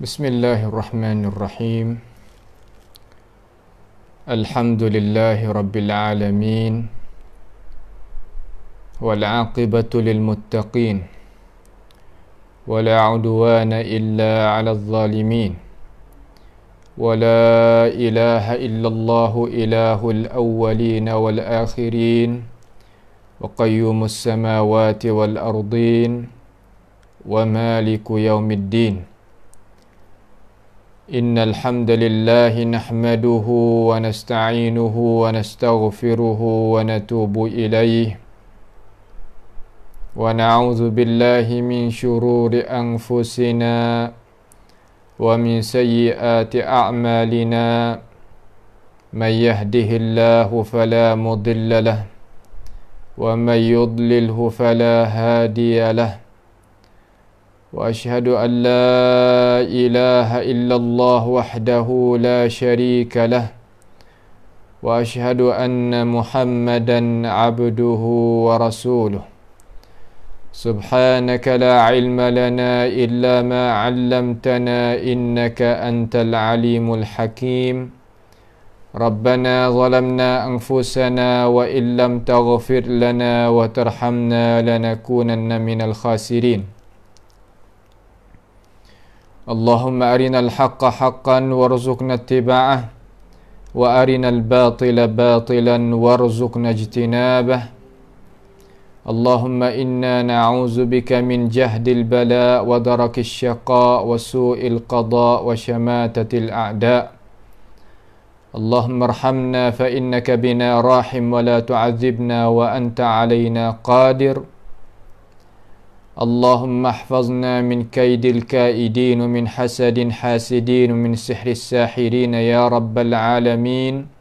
Bismillahirrahmanirrahim. Alhamdulillahi rabbil alamin. Wal aqibatu lil muttaqin. Wala udwana illa 'alal zalimin. Wala ilaha illallah ilahul awwalin wal akhirin. Wa qayyumus samawati wal ardin. Wa maliku yaumiddin. Innal hamdalillahi nahmaduhu wa nasta'inuhu wa nastaghfiruhu wa natubu ilayhi wa na'udzu billahi min shururi anfusina wa min sayyiati a'malina. May yahdihillahu fala mudilla lahu wa may yudlilhu fala hadiya lahu. وأشهد أن لا إله إلا الله وحده لا شريك له وأشهد أن محمدا عبده ورسوله. سبحانك لا علم لنا إلا ما علمتنا إنك أنت العليم الحكيم. ربنا ظلمنا أنفسنا وإن لم تغفر لنا وترحمنا لنكونن من الخاسرين. اللهم أرنا الحق حقا وارزقنا اتباعه وأرنا الباطل باطلا وارزقنا اجتنابه. اللهم إنا نعوذ بك من جهد البلاء ودرك الشقاء وسوء القضاء وشماتة الأعداء. اللهم ارحمنا فإنك بنا راحم ولا تعذبنا وأنت علينا قادر. اللهم احفظنا من كيد الكائدين ومن حسد حاسدين ومن سحر الساحرين يا رب العالمين.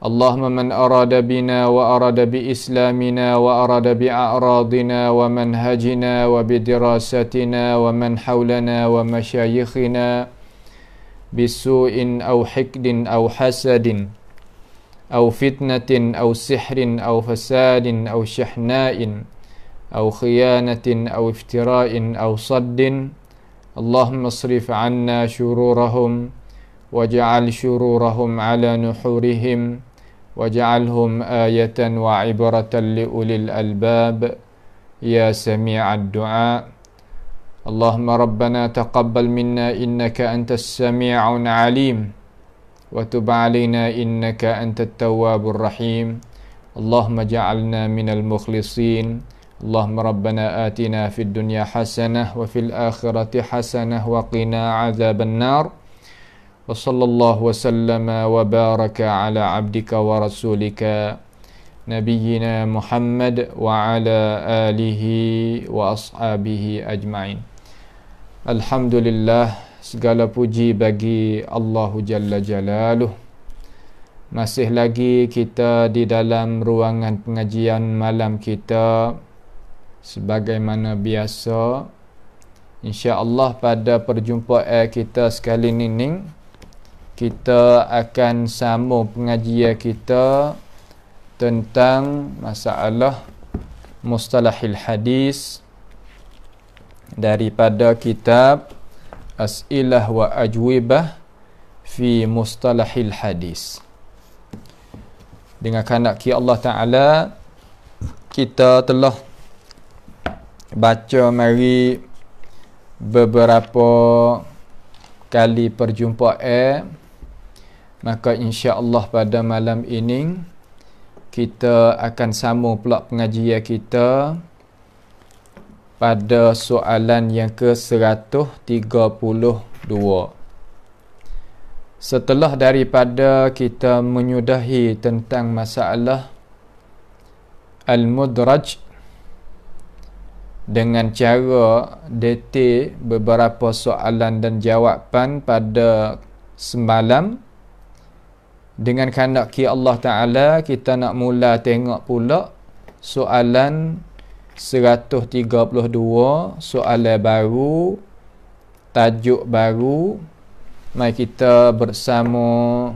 اللهم من أراد بنا وأراد بإسلامنا وأراد بأعراضنا ومنهجنا وبدراستنا ومن حولنا ومشايخنا بسوء أو حقد أو حسد أو فتنة أو سحر أو فساد أو شحناء أو خيانة أو افتراء أو صد. اللهم اصرف عنا شرورهم واجعل شرورهم على نحورهم واجعلهم آية وعبرة لأولي الألباب يا سميع الدعاء. اللهم ربنا تقبل منا إنك أنت السميع العليم وتب علينا إنك أنت التواب الرحيم. اللهم اجعلنا من المخلصين. اللهم ربنا آتنا في الدنيا حسنة وفي الآخرة حسنة وقنا عذاب النار. وصلى الله وسلم وبارك على عبدك ورسولك نبينا محمد وعلى آله وأصحابه أجمعين. Alhamdulillah, segala puji bagi Allah Jalla Jalaluh. Masih lagi kita di dalam ruangan pengajian malam kita sebagaimana biasa. InsyaAllah pada perjumpaan kita sekali ini kita akan sambung pengajian kita tentang masalah mustalahil hadis daripada kitab As'ilah wa Ajwibah fi Mustalahil Hadis. Dengan kehendak Allah Ta'ala, kita telah baca mari beberapa kali perjumpaan. Maka insya-Allah pada malam ini kita akan sambung pula pengajian kita pada soalan yang ke-132. Setelah daripada kita menyudahi tentang masalah Al-Mudraj dengan cara detail beberapa soalan dan jawapan pada semalam, dengan kehendak Allah Ta'ala kita nak mula tengok pula soalan 132, soalan baru, tajuk baru. Mari kita bersama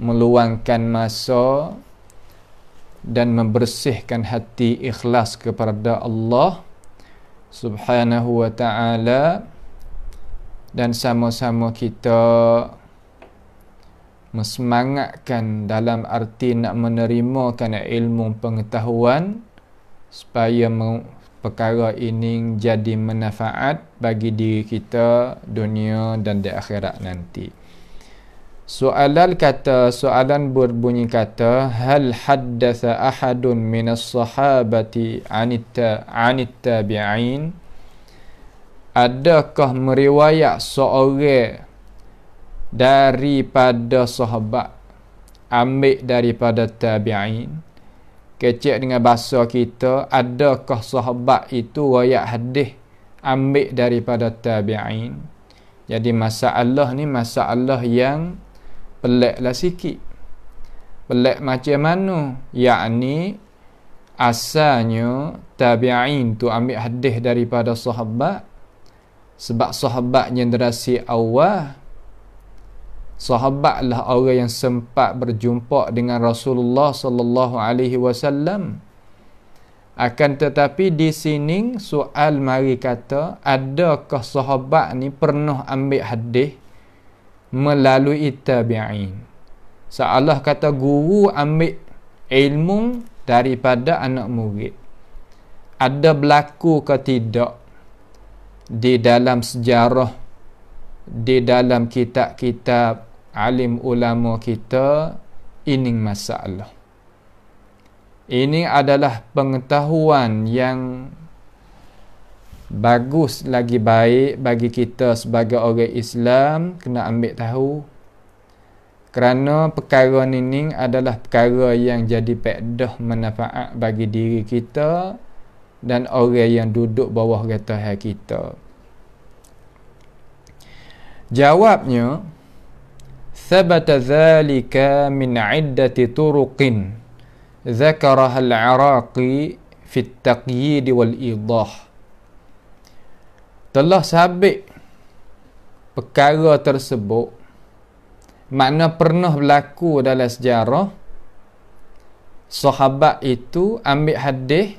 meluangkan masa dan membersihkan hati ikhlas kepada Allah Subhanahu wa ta'ala dan sama-sama kita mesemangatkan dalam arti nak menerima kerana ilmu pengetahuan supaya perkara ini jadi manfaat bagi diri kita dunia dan di akhirat nanti. Soalan berbunyi kata, hal haddatha ahadun minas sahabati anit tabi'in? Adakah meriwayat seorang daripada sahabat ambil daripada tabi'in? Kecek dengan bahasa kita, adakah sahabat itu riwayat hadis ambil daripada tabi'in? Jadi masalah ni masalah yang peliklah sikit. Pelik macam mana? Yakni asalnya tabi'in tu ambil hadis daripada sahabat sebab sahabat generasi awal, sahabatlah orang yang sempat berjumpa dengan Rasulullah sallallahu alaihi wasallam. Akan tetapi di sini soal mari kata, adakah sahabat ni pernah ambil hadis melalui tabi'in? Seolah kata guru ambil ilmu daripada anak murid. Ada berlaku ke tidak di dalam sejarah, di dalam kitab-kitab alim ulama kita? Ini masalah. Ini adalah pengetahuan yang bagus lagi baik bagi kita sebagai orang Islam kena ambil tahu. Kerana perkara ini adalah perkara yang jadi faedah manfaat bagi diri kita dan orang yang duduk bawah ratahan kita. Jawabnya, thabata dhalika min iddati turuqin zakaraha al-Iraqi fi at-taqyid wal-idah. Telah sabit perkara tersebut, makna pernah berlaku dalam sejarah sahabat itu ambil hadis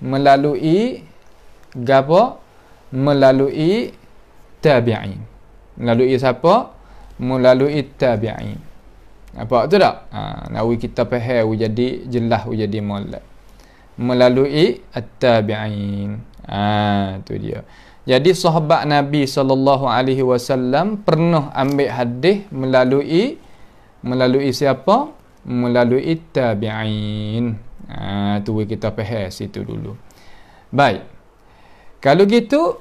melalui gapo? Melalui tabi'in. Melalui siapa? Melalui tabi'in. Apa tu tak? Nawi kita faham jadi jelas jadi molek. Melalui at-tabi'in. Tu dia. Jadi sahabat Nabi sallallahu alaihi wasallam pernah ambil hadis melalui siapa? Melalui tabi'in. Tu kita faham situ dulu. Baik. Kalau gitu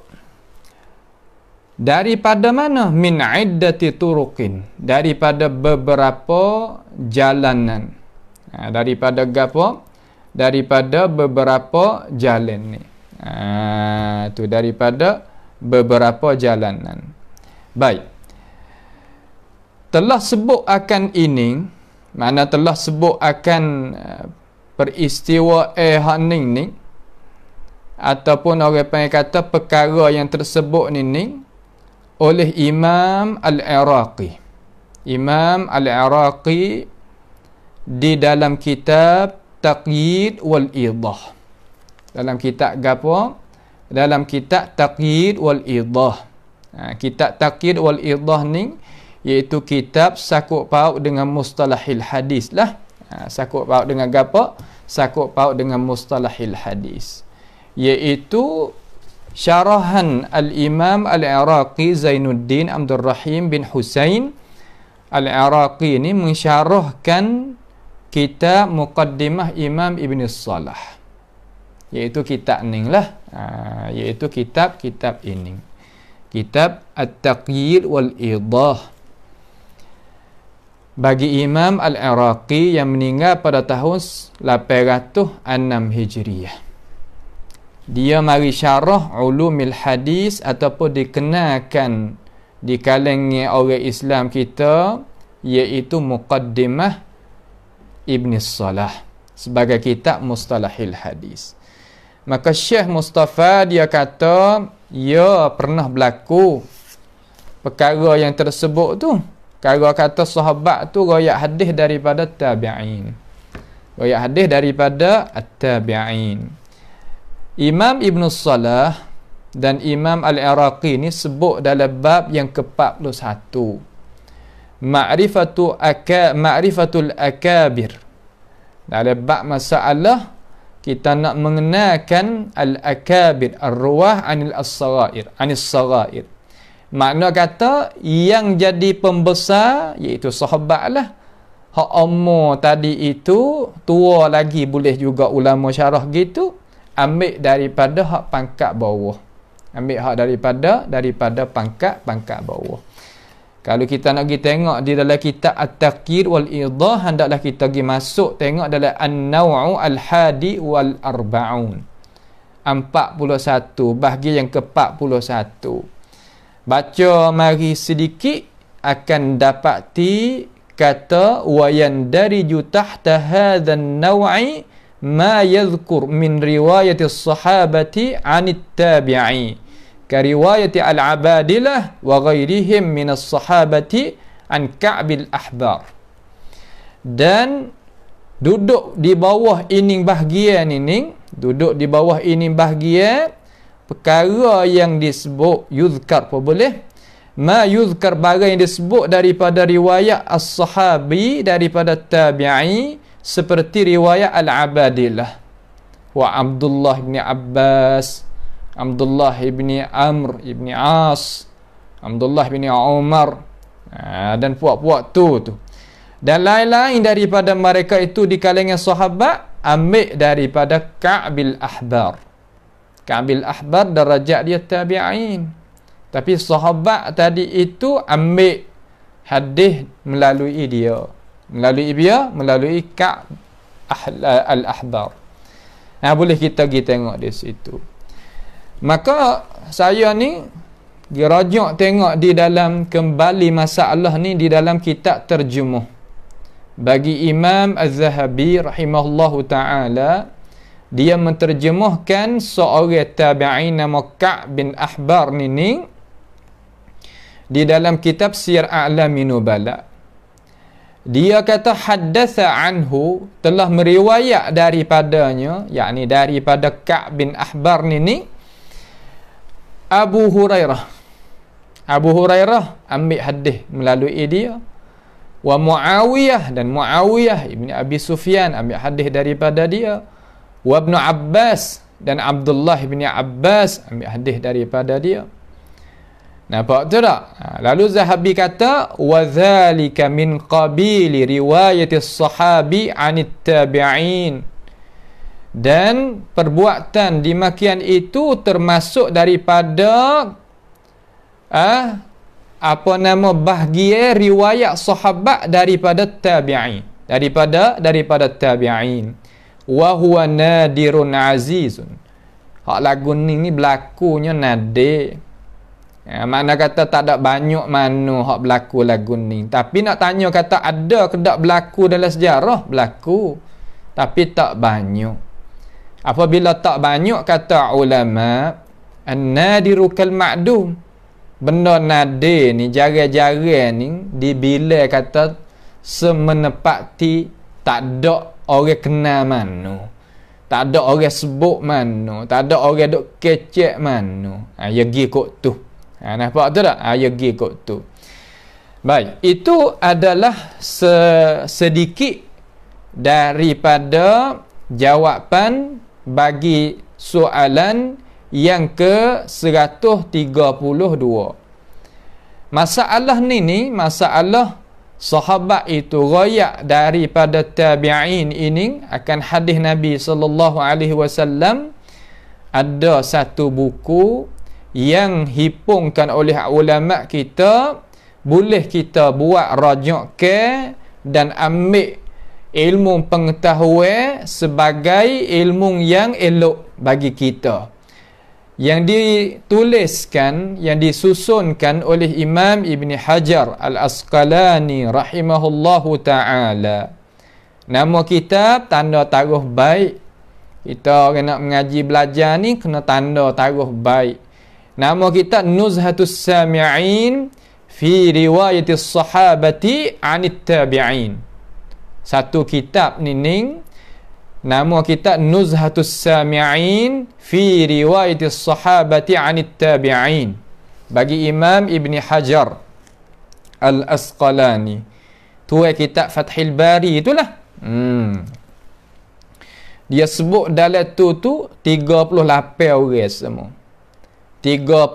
daripada mana? Min iddati turuqin, daripada beberapa jalanan. Daripada gapo? Daripada beberapa jalan ni. Tu daripada beberapa jalanan. Baik. Telah sebut akan ini, mana telah sebut akan peristiwa haning ni, ataupun orang panggil kata perkara yang tersebut ni oleh Imam Al-Iraqi. Imam Al-Iraqi di dalam kitab Taqyid wal-Idah. Dalam kitab gapo? Dalam kitab Taqyid wal-Idah. Kitab Taqyid wal-Idah ni iaitu kitab sakut paut dengan mustalahil hadis lah. Sakut paut dengan gapo? Sakut paut dengan mustalahil hadis. Iaitu syarahan Al-Imam Al-Iraqi Zainuddin Abdul Rahim bin Husain Al-Iraqi ni mensyarahkan kitab Muqaddimah Imam Ibn Salah, iaitu kitab ni lah. Iaitu kitab ini, kitab At-Taqyid wal-Idah bagi Imam Al-Iraqi yang meninggal pada tahun 806 Hijriah. Dia mari syarah ulumil hadis ataupun dikenalkan di kalangan orang Islam kita iaitu Muqaddimah Ibn Salah sebagai kitab mustalahil hadis. Maka Syekh Mustafa dia kata ya pernah berlaku perkara yang tersebut tu. Perkara kata sahabat tu riwayat hadis daripada tabi'in. Riwayat hadis daripada at-tabi'in. Imam Ibn Salah dan Imam Al-Iraqi ni sebut dalam bab yang ke-41, Ma'rifatul Akabir. Dalam bab masalah kita nak mengenalkan al-akabir, ar-ruwah anis sagair. Makna kata yang jadi pembesar iaitu sahabat lah. Hak umur tadi itu tua lagi, boleh juga ulama syarah gitu, ambil daripada hak pangkat bawah. Ambil hak daripada pangkat bawah. Kalau kita nak pergi tengok di dalam kitab At-Taqir wal Idah, hendaklah kita pergi masuk tengok dalam An-Naw'u Al-Hadi wal Arba'un 41, bahagi yang ke-41. Baca mari sedikit akan dapati kata wa yandariju tahta hadzal naw'i ma yadhkur min riwayati as-sahabati 'anit tabi'i kariwayati al-abadilah wa ghairihim minas sahabati an Ka'bil Ahbar. Dan duduk di bawah ini bahagian ini, perkara yang disebut yuzkar apa boleh, ma yuzkar barang yang disebut daripada riwayat as-sahabi, daripada tabi'i, seperti riwayat al-abadilah wa Abdullah bin Abbas, Abdullah ibni Amr ibni As, Abdullah ibni Umar, dan puak-puak tu. Dan lain-lain daripada mereka itu di kalangan sahabat ambil daripada Ka'bil Ahbar. Ka'bil Ahbar darajat dia tabi'in. Tapi sahabat tadi itu ambil hadis melalui dia. Melalui Ka'b al-Ahbar. Boleh kita pergi tengok di situ. Maka saya ni dirajak tengok di dalam kembali masalah ni di dalam kitab terjemuh bagi Imam Az-Zahabi rahimahullahu ta'ala. Dia menterjemahkan seorang tabi'in nama Ka'b bin Ahbar ni di dalam kitab Siyar A'lamin Nubala. Dia kata haddatha anhu, telah meriwayat daripadanya, yakni daripada Ka'b bin Ahbar ni Abu Hurairah ambil hadis melalui dia. Wa Muawiyah, dan Muawiyah ibni Abi Sufyan ambil hadis daripada dia. Wa Ibnu Abbas, dan Abdullah ibni Abbas ambil hadis daripada dia. Nampak tu tak? Lalu Zahabi kata wa dzalika min qabili riwayati sahabi 'anit tabi'in. Dan perbuatan demikian itu termasuk daripada bahagian riwayat sahabat daripada tabi'in, daripada tabi'in. Wa huwa nadirun azizun. Hak lagu ni berlakunya nadir. Makna kata tak ada banyak mana hak berlaku lagu ni. Tapi nak tanya kata ada ke tak berlaku dalam sejarah? Berlaku. Tapi tak banyak. Apabila tak banyak, kata ulama, an-nadiru kal ma'dum. Benda nadir ni, jarang-jarang ni dibila kata semenepati tak ada orang kenal mana, tak ada orang sebut mana, tak ada orang duk kecek mana. Ya gi kok tu. Nampak tu tak? Ya gi kok tu. Baik, itu adalah sedikit daripada jawapan bagi soalan yang ke-132. Masalah ni masalah sahabat itu royak daripada tabi'in ini akan hadis Nabi sallallahu alaihi wasallam. Ada satu buku yang hipungkan oleh ulama kita, boleh kita buat rajak ke dan ambil ilmu pengetahuan sebagai ilmu yang elok bagi kita, yang dituliskan, yang disusunkan oleh Imam Ibn Hajar Al-Asqalani rahimahullahu ta'ala. Nama kitab Tanda Taruh Baik. Kita orang nak mengaji belajar ni kena tanda taruh baik. Nama kitab Nuzhatus Sami'in fi riwayatis sahabati 'anit tabi'in. Satu kitab ni Nama kitab Nuzhatus Sami'in fi riwayatis sahabati 'anit tabi'in, bagi Imam Ibn Hajar Al-Asqalani. Tu kitab Fathil Bari itulah. Dia sebut dalam tu 38 orang semua. 38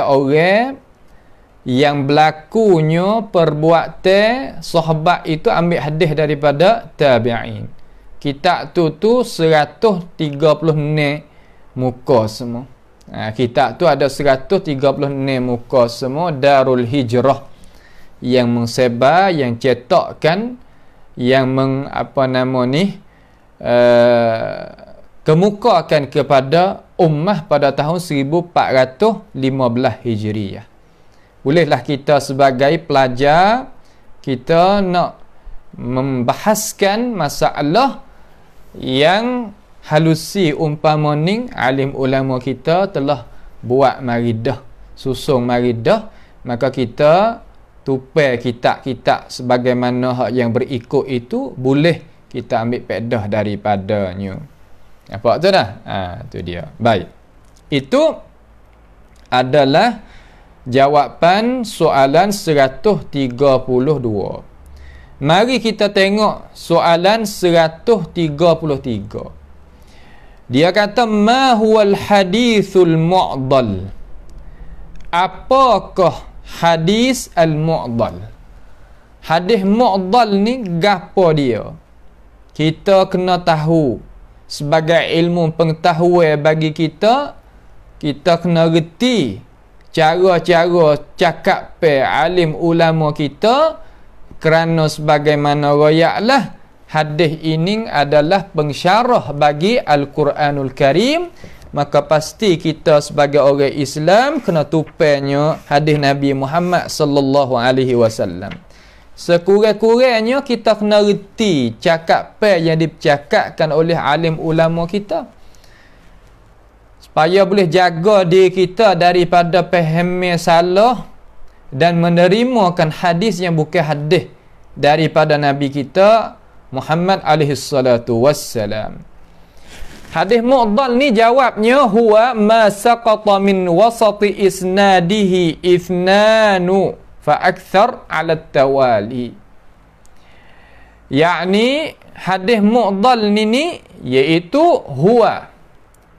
orang yang berlakunya perbuatan sahabat itu ambil hadis daripada tabi'in. Kitab tu 136 muka semua. Kitab tu ada 136 muka semua. Darul Hijrah yang mensebar, yang cetakkan, yang kemukakan kepada ummah pada tahun 1415 Hijriah. Bolehlah kita sebagai pelajar, kita nak membahaskan masalah yang halusi umpama ni alim ulama kita telah buat maridah, susung maridah, maka kita tupai kitab-kitab sebagaimana hak yang berikut itu, boleh kita ambil faedah daripadanya. Apa tu dah? Tu dia. Baik. Itu adalah jawapan soalan 132. Mari kita tengok soalan 133. Dia kata, ma huwal hadithul mu'dal? Apakah hadis al-mu'dal? Hadis mu'dal ni gapo dia? Kita kena tahu sebagai ilmu pengetahuan bagi kita. Kita kena reti cara-cara cakap alim ulama kita, kerana sebagaimana royaklah hadis ini adalah pensyarah bagi Al-Quranul Karim, maka pasti kita sebagai orang Islam kena tupainya hadis Nabi Muhammad sallallahu alaihi wasallam. Sekurang-kurangnya kita kena reti cakap yang dipercakapkan oleh alim ulama kita, supaya boleh jaga diri kita daripada faham salah dan menerimakan hadis yang bukan hadis daripada Nabi kita Muhammad alaihi salatu wassalam. Hadis mu'dal ni jawabnya, huwa ma saqata min wasati isnadihi ithnanu fa akthar ala tawali. Yakni hadis mu'dal ni iaitu huwa,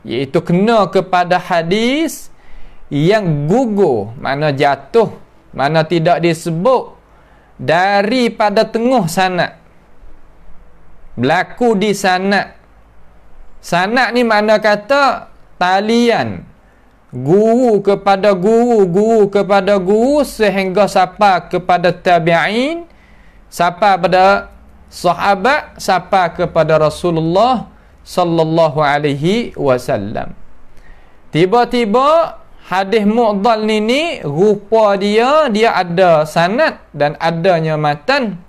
iaitu kena kepada hadis yang gugur, mana jatuh, mana tidak disebut daripada tengah sanad, berlaku di sanad. Sanad ni mana kata talian guru kepada guru, guru kepada guru, sehingga sampai kepada tabi'in, sampai pada sahabat, sampai kepada Rasulullah sallallahu alaihi wasallam. Tiba-tiba hadis mu'dal ni rupa dia ada sanad dan adanya matan.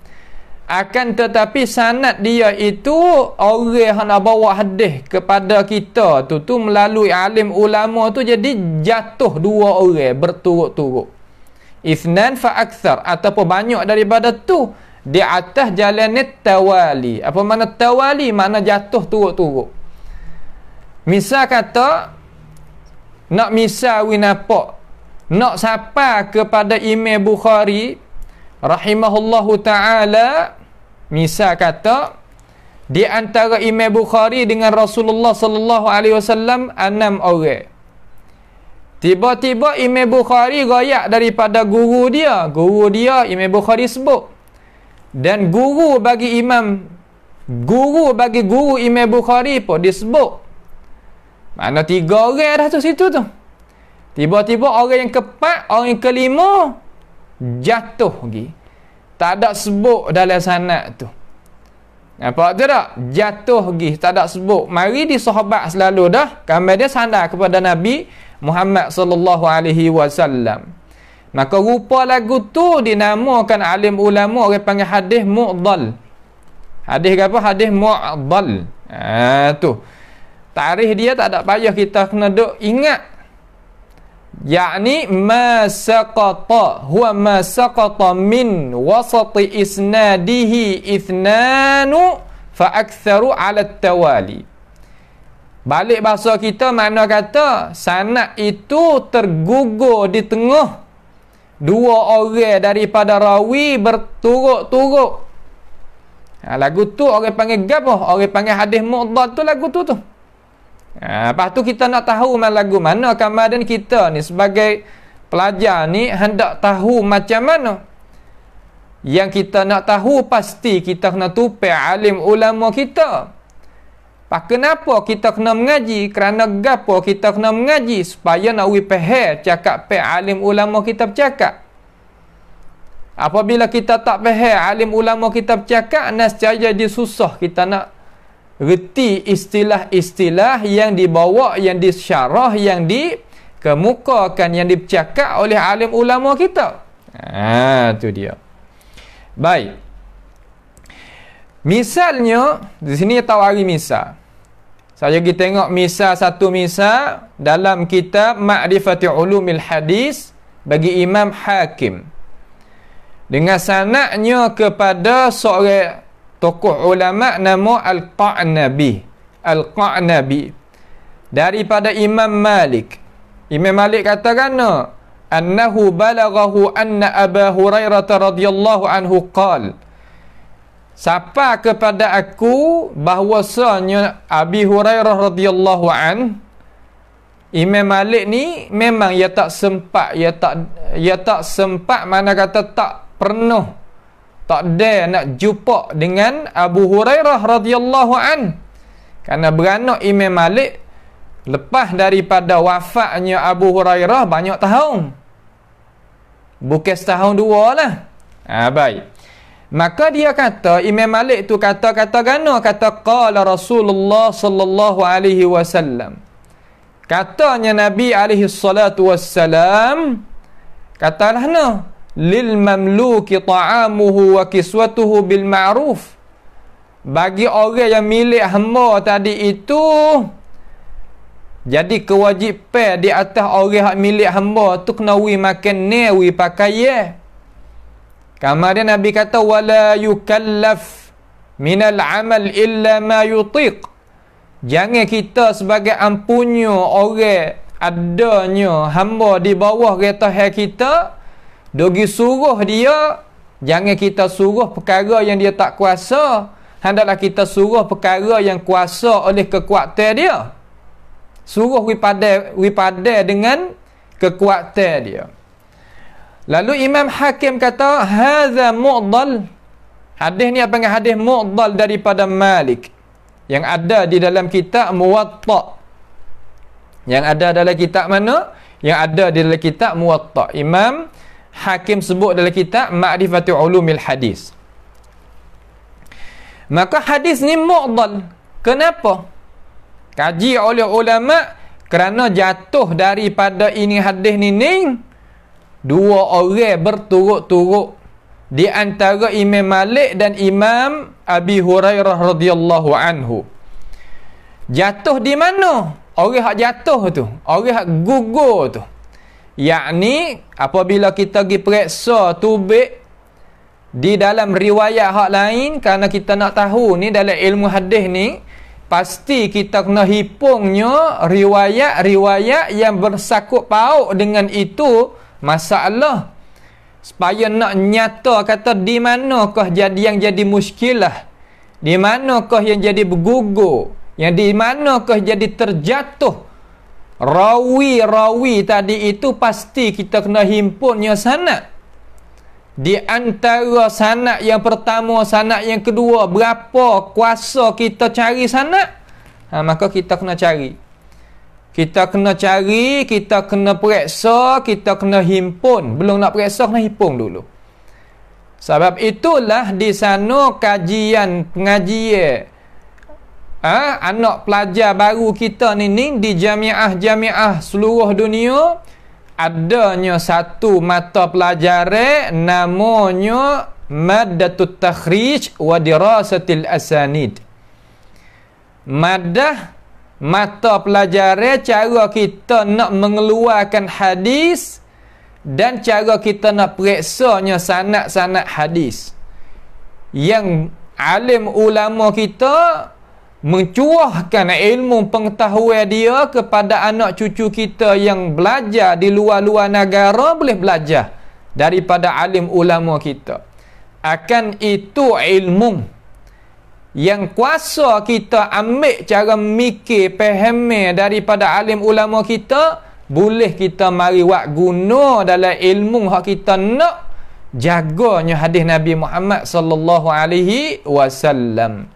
Akan tetapi sanad dia itu, orang yang nak bawa hadis kepada kita tu melalui alim ulama tu, jadi jatuh dua orang berturut-turut. Ithnan fa akthar, ataupun banyak daripada tu, di atas jalan tawali. Apa makna tawali? Makna jatuh turut-turut. Misal kata, nak misawi nampak, nak sapa kepada Imam Bukhari rahimahullahu ta'ala, misal kata di antara Imam Bukhari dengan Rasulullah sallallahu alaihi wasallam 6 orang. Tiba-tiba Imam Bukhari royak daripada guru dia Imam Bukhari sebut, dan guru bagi guru Imam Bukhari pun disebut. Mana 3 orang dah tu situ tu. Tiba-tiba orang yang keempat, orang yang kelima jatuh lagi, tak ada sebut dalam sanad tu. Nampak tu tak? Jatuh lagi, tak ada sebut. Mari di sahabat selalu dah kami dia sandar kepada Nabi Muhammad sallallahu alaihi wasallam. Maka rupa lagu tu dinamakan alim ulama orang panggil hadis mu'dal. Hadis apa? Hadis mu'dal. Tu tarikh dia tak ada payah kita kena duk ingat. Yakni ma saqata, huwa ma saqata min wasati isnadihi ithnanu fa aktsaru 'ala tawali. Balik bahasa kita makna kata sanad itu tergugur di tengah dua orang daripada rawi berturut-turut. Lagu tu orang panggil gapo? Orang panggil hadis mu'dhal tu lagu tu. Lepas tu kita nak tahu lagu mana, kemudian kita ni sebagai pelajar ni hendak tahu macam mana. Yang kita nak tahu pasti kita kena tupai alim ulama kita. Pak kenapa kita kena mengaji? Kerana gapo kita kena mengaji? Supaya nak faham cakap pe alim ulama kita bercakap. Apabila kita tak faham alim ulama kita bercakap, nescaya jadi susah kita nak reti istilah-istilah yang dibawa, yang disyarah, yang dikemukakan, yang dibercakap oleh alim ulama kita. Tu dia. Baik. Misalnya, di sini tawari misal. Saya pergi tengok satu misal dalam kitab Ma'rifati Ulumil Hadis bagi Imam Hakim. Dengan sanadnya kepada seorang tokoh ulama nama Al-Qa'nabi. Al-Qa'nabi. Daripada Imam Malik. Imam Malik katakan, annahu balaghahu anna Aba Hurairah radhiyallahu anhu qala, sapa kepada aku bahwasanya Abi Hurairah radhiyallahu an. Imam Malik ni memang ia tak sempat mana kata tak pernah, tak ada nak jumpa dengan Abu Hurairah radhiyallahu an. Kerana beranak Imam Malik lepas daripada wafatnya Abu Hurairah banyak tahun. Bukan setahun dua lah. Baik. Maka dia kata, Imam Malik tu kata qala Rasulullah sallallahu alaihi wasallam. Katanya Nabi alaihi salatu wassalam, katalah lil mamluki ta'amuhu wa kiswatuhu bil ma'ruf. Bagi orang yang milik hamba tadi itu, jadi kewajipan di atas orang yang milik hamba tu kena makan ni, pakaian. Kemudian Nabi kata wala yukallaf minal amal illa ma yutiq. Jangan kita sebagai ampunya orang adanya hamba di bawah kereta kita dogi suruh dia, jangan kita suruh perkara yang dia tak kuasa. Hendaklah kita suruh perkara yang kuasa oleh kekuatan dia. Suruh wipada dengan kekuatan dia. Lalu Imam Hakim kata hadza mu'dhal. Hadis ni apa panggil hadis mu'dhal daripada Malik yang ada di dalam kitab Muwatta. Yang ada dalam kitab mana? Yang ada di dalam kitab Muwatta. Imam Hakim sebut dalam kitab Ma'rifati Ulumil Hadis. Maka hadis ni mu'dhal. Kenapa? Kaji oleh ulama kerana jatuh daripada ini hadis ni dua orang berturut-turut di antara Imam Malik dan Imam Abi Hurairah radhiyallahu anhu. Jatuh di mana? Orang hak jatuh tu, orang hak gugur tu. Yakni apabila kita pergi periksa tubik di dalam riwayat hak lain, kerana kita nak tahu ni dalam ilmu hadis ni pasti kita kena hipungnya riwayat-riwayat yang bersangkut paut dengan itu masalah, supaya nak nyata kata di manakah yang jadi muskilah, di manakah yang jadi bergugur, yang di manakah jadi terjatuh rawi-rawi tadi itu. Pasti kita kena himpunnya sanad. Di antara sanad yang pertama, sanad yang kedua, berapa kuasa kita cari sanad, maka kita kena cari. Kita kena cari, kita kena periksa, kita kena himpun. Belum nak periksa, kena himpun dulu. Sebab itulah di sana pengajian anak pelajar baru kita ni di jamiah-jamiah seluruh dunia, adanya satu mata pelajaran namanya Maddatut Takhrij wa Dirasatil Asanid. Mata pelajaran cara kita nak mengeluarkan hadis dan cara kita nak periksanya sanad-sanad hadis. Yang alim ulama kita mencuahkan ilmu pengetahuan dia kepada anak cucu kita yang belajar di luar-luar negara, boleh belajar daripada alim ulama kita. Akan itu ilmu yang kuasa kita ambil cara mikir, fahami daripada alim ulama kita, boleh kita mari buat guna dalam ilmu hak kita nak jaganya hadis Nabi Muhammad sallallahu alaihi wasallam.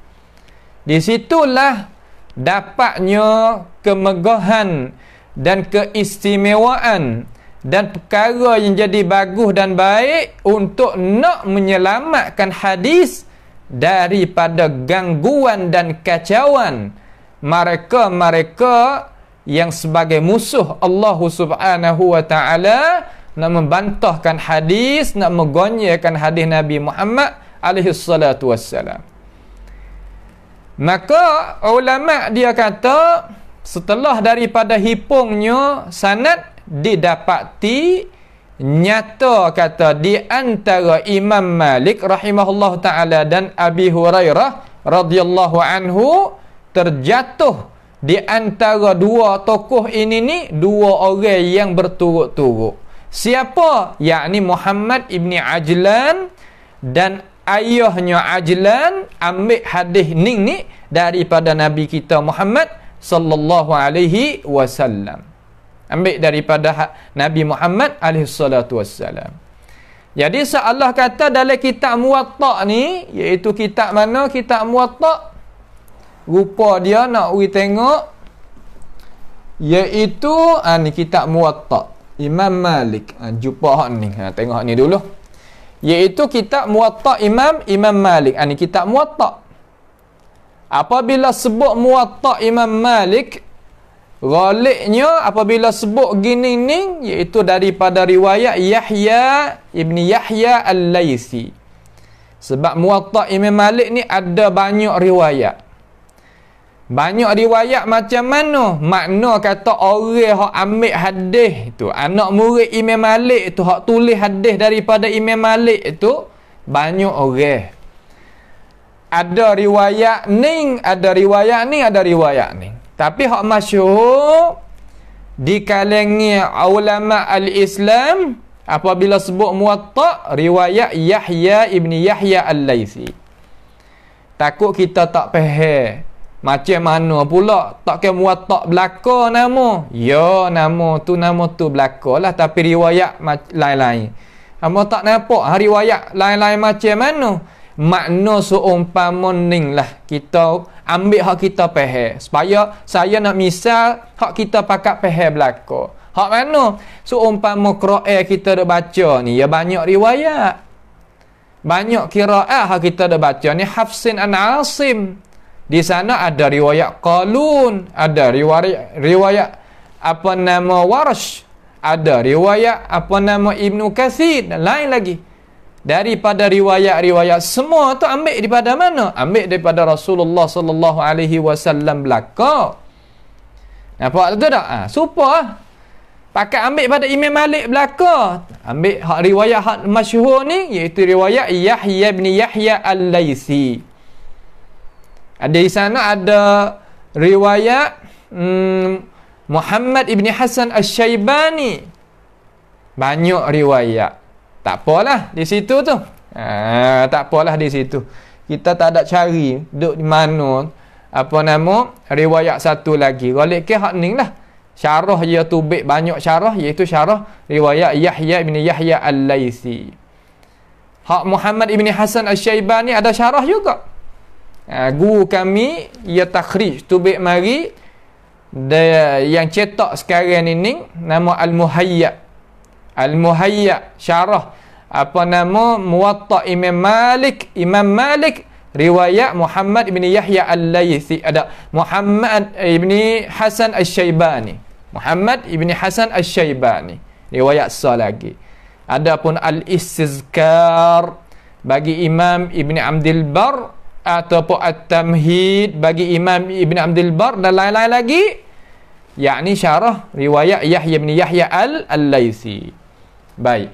Di situlah dapatnya kemegahan dan keistimewaan dan perkara yang jadi bagus dan baik untuk nak menyelamatkan hadis daripada gangguan dan kacauan mereka-mereka yang sebagai musuh Allah Subhanahu wa taala, nak membantahkan hadis, nak mengonyakan hadis Nabi Muhammad alaihi salatu wassalam. Maka ulama dia kata setelah daripada hipungnya sanad didapati nyata, kata di antara Imam Malik rahimahullah taala dan Abi Hurairah radhiyallahu anhu terjatuh di antara dua tokoh ini ni, dua orang yang berturut-turut. Siapa? Yakni Muhammad ibni Ajlan dan ayahnya Ajlan ambil hadis ni daripada Nabi kita Muhammad sallallahu alaihi wasallam. Ambil daripada Nabi Muhammad alaihi salatu wassalam. Jadi Allah kata dalam kitab Muwatta ni, iaitu kitab mana? Kitab Muwatta. Rupa dia nak we tengok, iaitu ni kitab Muwatta Imam Malik. Jumpa hak ni. Tengok hak ni dulu. Iaitu kitab Muwatta Imam Malik. Ni kitab Muwatta. Apabila sebut Muwatta Imam Malik, ghaliknya apabila sebut gini ni, iaitu daripada riwayat Yahya ibni Yahya Al-Laisi. Sebab Muwatta Imam Malik ni ada banyak riwayat. Banyak riwayat macam mana? Makna kata orang hak ambil hadis tu, anak murid Imam Malik tu, hak tulis hadis daripada Imam Malik tu, banyak orang. Ada riwayat ni, ada riwayat ni, ada riwayat ni. Tapi hak masyhur di kalangan ulama al-Islam apabila sebut Muwatta, riwayat Yahya ibni Yahya Al-Laisi. Takut kita tak faham macam mana pula, tak ke Muwatta belaka nama. Ya, nama tu belaka lah, tapi riwayat lain-lain. Hamba tak nampak riwayat lain-lain macam mana. Makna seumpama ning lah, kita ambil hak kita faham. Supaya saya nak misal hak kita pakat faham belaka. Hak mana? Seumpama Quran kita dah baca ni, ya banyak riwayat. Banyak qiraat hak kita dah baca ni, Hafsin an Asim. Di sana ada riwayat Qalun, ada riwayat apa nama Warsh, ada riwayat apa nama Ibnu Katsir dan lain lagi. Daripada riwayat-riwayat semua tu ambil daripada mana? Ambil daripada Rasulullah sallallahu alaihi wasallam belaka. Nampak tu tak? Supaya pakai ambil pada Imam Malik belaka. Ambil hak riwayat hak masyhur ni, iaitu riwayat Yahya bin Yahya Al-Laisi. Ada di sana ada riwayat Muhammad ibni Hasan Asy-Syaibani. Banyak riwayat. Tak apalah di situ tu. Tak apalah di situ. Kita tak ada cari duduk di mana apa nama riwayat satu lagi. Golek ke hak ni lah. Syarah dia tubik banyak syarah, iaitu syarah riwayat Yahya ibni Yahya Al-Laisi. Hak Muhammad ibni Hasan Asy-Syaibani ada syarah juga. Guru kami ia takhrij tubik mari yang cetak sekarang ini nama Al-Muhayya syarah apa nama Muwatta Imam Malik riwayat Muhammad ibni Yahya Al-Laisi. Ada Muhammad ibni Hasan Asy-Syaibani, Muhammad ibni Hasan Asy-Syaibani riwayat lagi. Adapun Al-Istizkar bagi Imam Ibni Abdul Bar ataupun At-Tamhid bagi Imam Ibn Abdul Bar dan lain-lain lagi, yakni syarah riwayat Yahya bin Yahya Al-Laisi. Baik.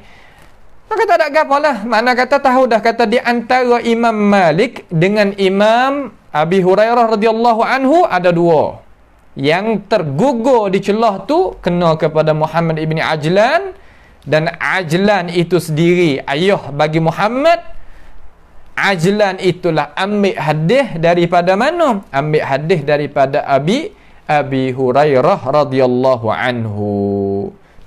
Maka tak ada apa lah. Makna kata tahu dah kata di antara Imam Malik dengan Imam Abi Hurairah radhiyallahu anhu ada dua. Yang tergugur di celah tu kena kepada Muhammad ibni Ajlan, dan Ajlan itu sendiri ayah bagi Muhammad. Ajlan itulah ambil hadis daripada mana? Ambil hadis daripada Abi Hurairah radhiyallahu anhu.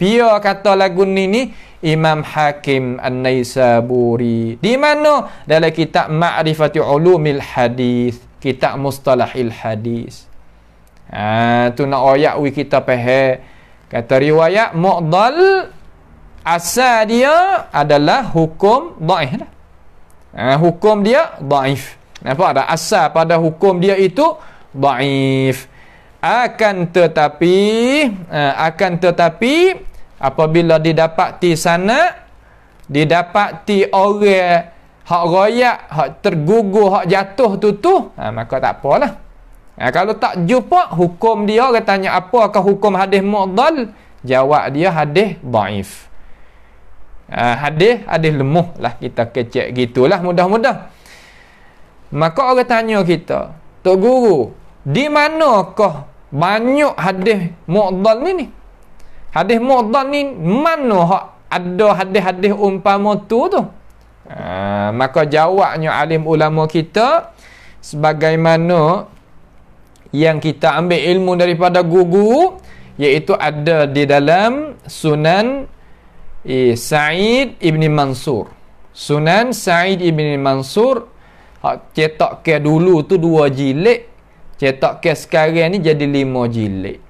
Pia kata lagu ni Imam Hakim An-Naisaburi. Di mana? Dalam kitab Ma'rifati Ulumil Hadis, kitab Mustalahil Hadis. Tu nak ayat kita faham. Kata riwayat mu'dal asal dia adalah hukum dhaif dah. Hukum dia dhaif. Nampak tak? Asal pada hukum dia itu dhaif. Akan tetapi apabila didapati sanad, didapati orang hak royak, hak tergugur, hak jatuh tu, maka tak apalah. Kalau tak jumpa hukum dia, orang tanya apakah hukum hadis mu'dal? Jawab dia hadis dhaif. Hadis lemah lah, kita kecek gitulah mudah-mudah. Maka orang tanya kita, Tok Guru, di manakah banyak hadis mu'dal ni? Hadis mu'dal ni mana hak ada hadis-hadis umpama tu? Maka jawabnya alim ulama kita sebagaimana yang kita ambil ilmu daripada guru, iaitu ada di dalam Sunan Sa'id ibni Mansur. Sunan Sa'id ibni Mansur, cetak ke dulu tu 2 jilid, cetak ke sekarang ni jadi 5 jilid.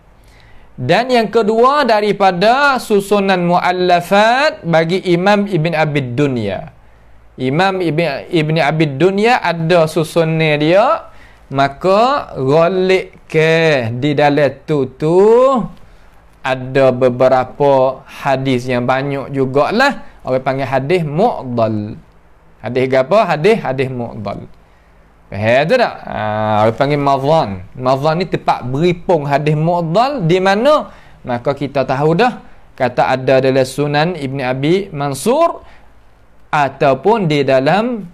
Dan yang kedua daripada susunan muallafat bagi Imam Ibn Abid Dunya. Imam Ibn Abid Dunya ada susunnya dia, maka golik ke di dalam tu ada beberapa hadis yang banyak jugalah orang panggil hadis mu'dal. Hadis apa? Hadis mu'dal. Faham tu tak? Orang panggil mazan. Mazan ni tempat beripung hadis mu'dal di mana? Maka kita tahu dah kata ada dalam Sunan Ibn Abi Mansur ataupun di dalam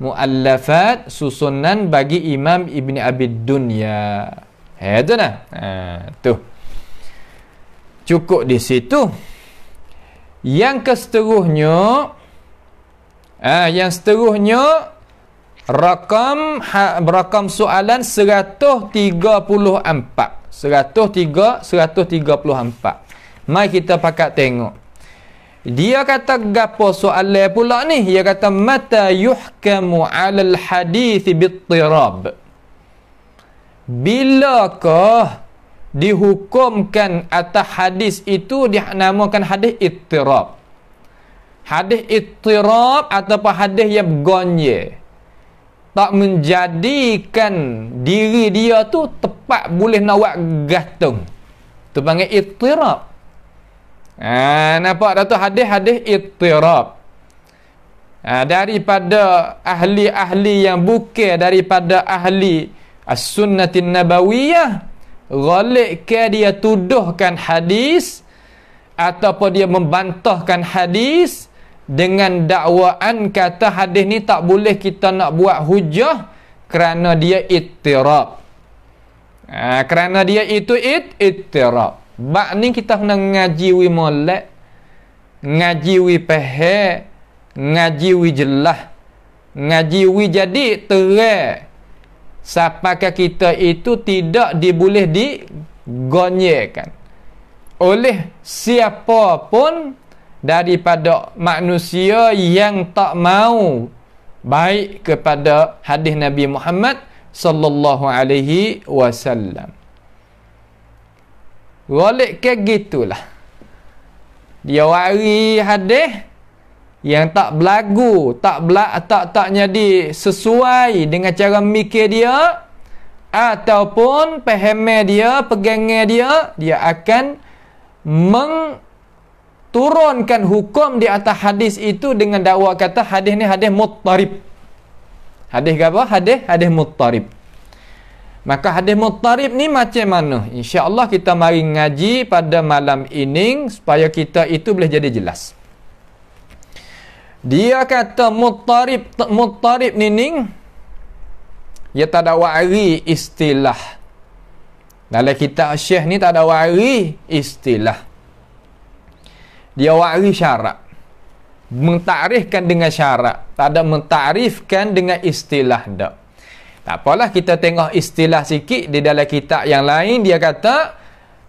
muallafat susunan bagi Imam Ibn Abi Dunya. Tu dah. Tu. Cukup di situ. Yang seterusnya rakam soalan 134. Mari kita pakat tengok. Dia kata gapo soalan pula ni? Dia kata mata yuhkamu 'alal hadis bittirab. Bilakah dihukumkan atas hadis itu dinamakan hadis ittirab? Hadis ittirab ataupun hadis yang bergonye, tak menjadikan diri dia tu tepat boleh nak buat gantung, tu panggil ittirab. Nampak dah tu hadis ittirab. Daripada ahli-ahli yang bukan daripada ahli as-sunnatin nabawiyah, ghalib ke dia tuduhkan hadis ataupun dia membantahkan hadis dengan dakwaan kata hadis ni tak boleh kita nak buat hujah kerana dia ittirab. Kerana dia itu ittirab. Bak ni kita kena ngaji wi molek, ngaji wi faham, ngaji wi jelas, ngaji wi jadi terang. Sapakah kita itu tidak diboleh digonyekan oleh siapa pun daripada manusia yang tak mau baik kepada hadis Nabi Muhammad sallallahu alaihi wasallam. Golek ke gitulah. Dia wari hadis yang tak berlagu, tak jadi sesuai dengan cara mikir dia ataupun fahaman dia, pegangan dia akan turunkan hukum di atas hadis itu dengan dakwa kata hadis ni hadis muttarib. Hadis apa? Hadis muttarib. Maka hadis muttarib ni macam mana? InsyaAllah kita mari ngaji pada malam ini supaya kita itu boleh jadi jelas. Dia kata muttarib ni dia tak ada wari istilah. Dalam kitab Syekh ni tak ada wari istilah. Dia wari syarat. Mentakrifkan dengan syarat. Tak ada mentakrifkan dengan istilah dak. Tak apalah, kita tengok istilah sikit di dalam kitab yang lain. Dia kata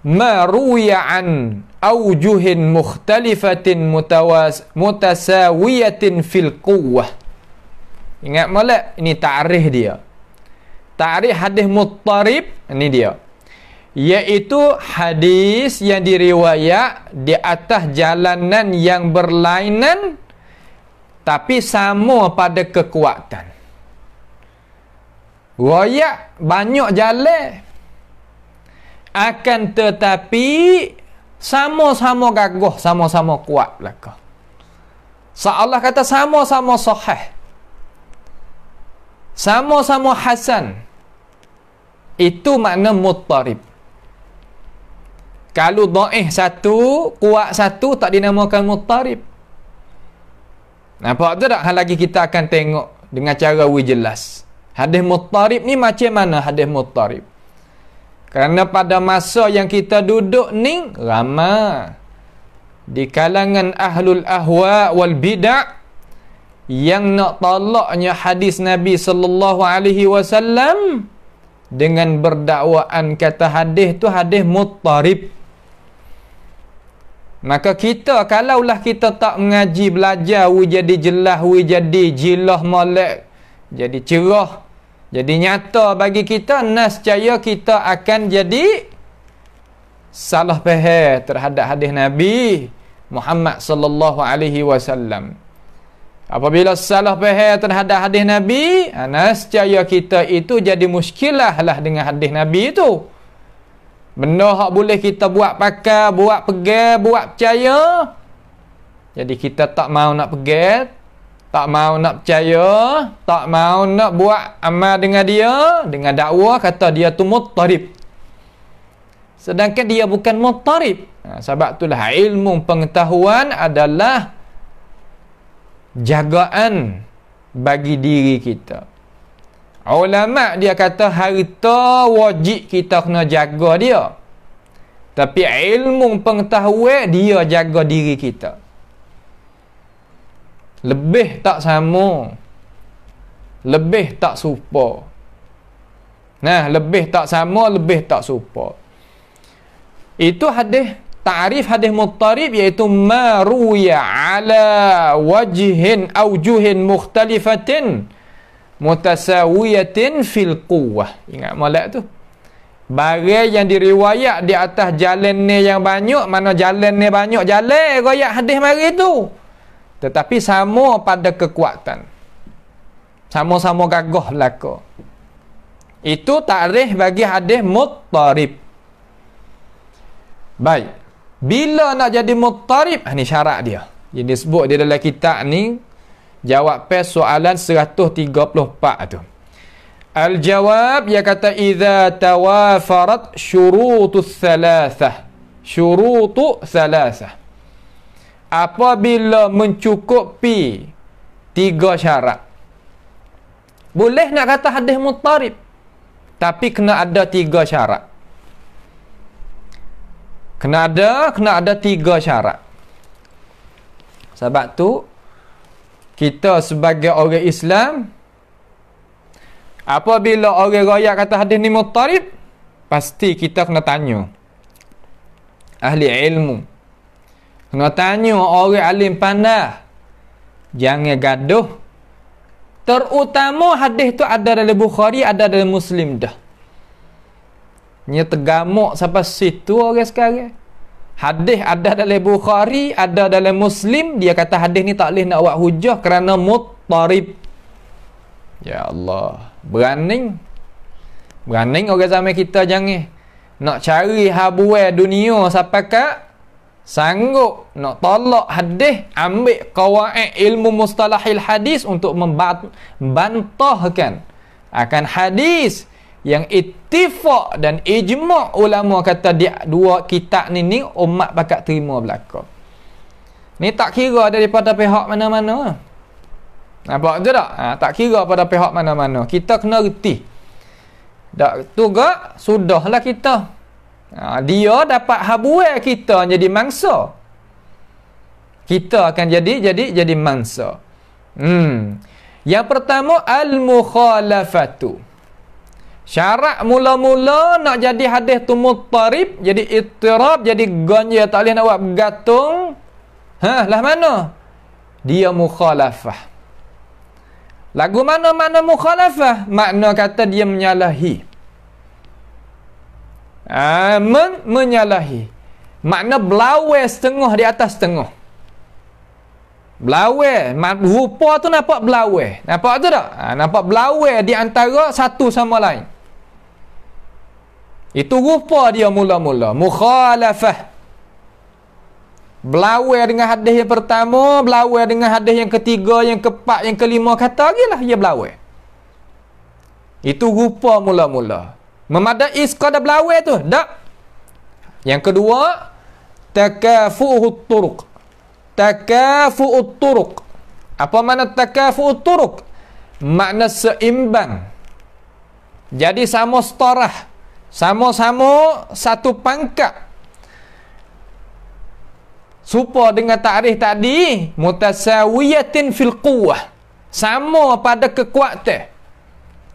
maruya'an aujuhin mukhtalifatin mutasawiyatin fil quwwah. Ingat molek, ini takrif dia. Takrif hadis muttarib ini dia, iaitu hadis yang diriwayat di atas jalanan yang berlainan tapi sama pada kekuatan. Riwayat banyak jalan, akan tetapi sama-sama gagah, sama-sama kuat belaka. Allah kata sama-sama sahih, sama-sama hasan. Itu makna muttarib. Kalau dhaif satu, kuat satu, tak dinamakan muttarib. Nampak tu tak? Hal lagi kita akan tengok dengan cara jelas. Hadis muttarib ni macam mana hadis muttarib? Kerana pada masa yang kita duduk ni, ramai di kalangan ahlul ahwa wal bid'ah yang nak tolaknya hadis Nabi sallallahu alaihi wasallam dengan berdakwaan kata hadis tu hadis muttarib. Maka kita, kalaulah kita tak mengaji belajar, jadi jelas, jadi jilah molek, jadi cerah, jadi nyata bagi kita, nescaya kita akan jadi salah faham terhadap hadis Nabi Muhammad sallallahu alaihi wasallam. Apabila salah faham terhadap hadis Nabi, nescaya kita itu jadi muskilah lah dengan hadis Nabi itu. Benda hak boleh kita buat pakai, buat pegang, buat percaya, jadi kita tak mau nak pegang, tak mau nak percaya, tak mau nak buat amal dengan dia, dengan dakwah kata dia tu muttarib, sedangkan dia bukan muttarib. Sebab itulah ilmu pengetahuan adalah jagaan bagi diri kita. Ulama dia kata harta wajib kita kena jaga dia, tapi ilmu pengetahuan dia jaga diri kita. Lebih tak sama, lebih tak serupa. Nah, lebih tak sama, lebih tak serupa. Itu hadis, ta'rif hadis muttarib, iaitu ma ruya ala wajhin aujuhin mukhtalifatin mutasawiyatin fil quwwah. Ingat molek tu, barang yang diriwayat di atas jalan ni yang banyak. Mana jalan ni banyak jalan riwayat hadis mari tu, tetapi sama pada kekuatan, sama-sama gagah belaka. Itu takrif bagi hadis muttarib. Baik, bila nak jadi muttarib, ni syarat dia. Yang disebut di dalam kitab ni, jawab pes soalan 134 tu. Al-jawab, dia kata idza tawafarat syurutus thalathah. Syurutu thalathah, apabila mencukupi 3 syarat. Boleh nak kata hadis muttarib, tapi kena ada 3 syarat. Kena ada 3 syarat. Sebab tu kita sebagai orang Islam, apabila orang riwayat kata hadis ni muttarib, pasti kita kena tanya ahli ilmu, kena tanya orang alim pandai. Jangan gaduh. Terutama hadis tu ada dalam Bukhari, ada dalam Muslim dah. Nya tergamuk sampai situ orang sekarang. Hadis ada dalam Bukhari, ada dalam Muslim, dia kata hadis ni tak boleh nak buat hujah kerana muttarib. Ya Allah, berani orang zaman kita jangan nak cari habuai dunia sampai ke sanggup nak tolak hadis, ambil qawaid ilmu mustalahil hadis untuk membantahkan akan hadis yang ittifaq dan ijma' ulama kata dia dua kitab ni umat pakat terima belaka. Ni tak kira daripada pihak mana-mana. Nampak tu tak? Tak kira pada pihak mana-mana. Kita kena reti. Tak tu gak, sudahlah kita. Dia dapat habuai kita jadi mangsa. Kita akan jadi mangsa. Yang pertama al-mukhalafatu. Syarat mula-mula nak jadi hadis tu muttarib, jadi ittirab, jadi ganjil, tak boleh nak buat bergantung. Lah mana? Dia mukhalafah. Lagu mana-mana mukhalafah, makna kata dia menyalahi. Menyalahi. Makna belawai setengah di atas setengah. Belawai, rupa tu nampak belawai. Nampak tu tak? Nampak belawai di antara satu sama lain. Itu rupa dia mula-mula. Mukhalafah. Belawai dengan hadis yang pertama, belawai dengan hadis yang ketiga, yang keempat, yang kelima, kata lagi lah dia belawai. Itu rupa mula-mula. Memadai sekadar belawai tu? Tak. Yang kedua, takafu'ut turuq. Takafu'ut turuq. Apa makna takafu'ut turuq? Makna seimbang. Jadi sama setarah. Sama-sama satu pangkat. Serupa dengan takrif tadi, mutasawiyatin fil quwwah. Sama pada kekuatan.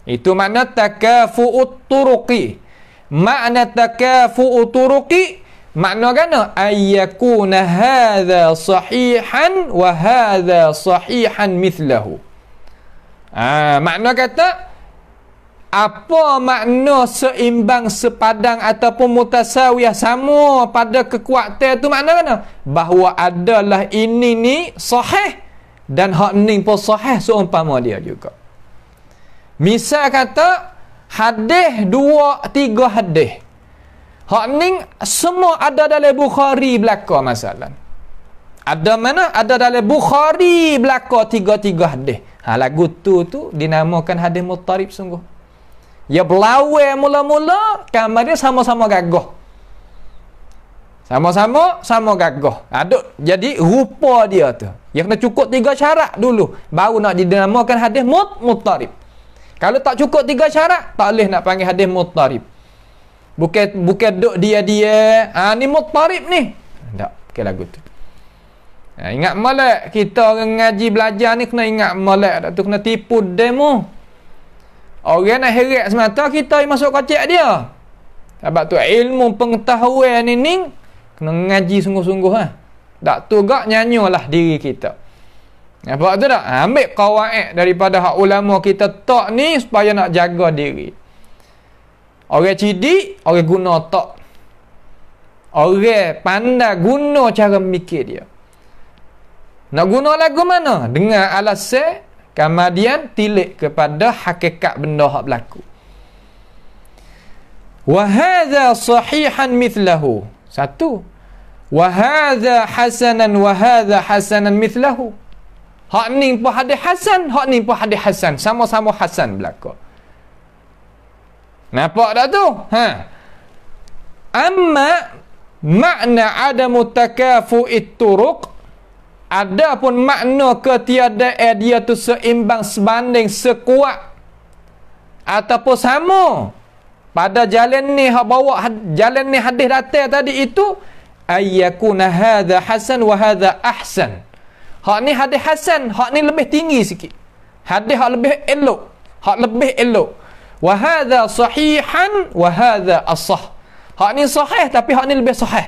Itu makna takafu'ut turuqi. Makna takafu'ut turuqi, makna kana ayyakuna hadha sahihan wa hadha sahihan mithlahu. Makna kata, apa makna seimbang, sepadang ataupun mutasawiyah, sama pada kekuatan tu makna kana? Bahawa adalah ini ni sahih dan hak ni pun sahih seumpama dia juga. Misal kata hadis 2-3 hadis. Hak ni semua ada dalam Bukhari belaka masalah. Ada mana? Ada dalam Bukhari belaka 3-3 hadis. Lagu tu dinamakan hadis muttarib sungguh. Ya belawai mula-mula, kamar dia sama-sama gagah. Sama-sama gagah. Aduk jadi rupa dia tu. Yang kena cukup 3 syarat dulu baru nak dinamakan hadis muttarib. Kalau tak cukup 3 syarat, tak boleh nak panggil hadis muttarib. Bukan duk dia. Ni muttarib ni. Tak, ke lagu tu. Ingat molek, kita orang ngaji belajar ni kena ingat molek, tak tu kena tipu demo. Orang nak heret semata, kita yang masuk kocek dia. Sebab tu ilmu pengetahuan ni kena ngaji sungguh-sungguh. Tak tu gak nyanyolah diri kita. Nampak tu tak? Ambil kawaid daripada hak ulama kita tak ni supaya nak jaga diri. Orang cidik, orang guna tak. Orang pandai guna cara mikir dia. Nak guna lagu mana? Dengan alasan kemudian tilik kepada hakikat benda hak berlaku. Wa hadza sahihan mithlahu. Satu. Wa hadza hasanan wa hadza hasanan mithlahu. Hak ni pun hadis hasan, hak ni pun hadis hasan, sama-sama hasan berlaku. Nampak tak tu? Amma makna adamu takafu'it turuq, adapun makna ketiadaan dia tu seimbang, sebanding, sekuat ataupun sama pada jalan ni hak bawa jalan ni hadis datang tadi itu, ayyakuna hadza hasan wa hadza ahsan. Hak ni hadis hasan, hak ni lebih tinggi sikit. Hadis hak lebih elok, hak lebih elok. Wa hadza sahihan wa hadza asah. Hak ni sahih tapi hak ni lebih sahih.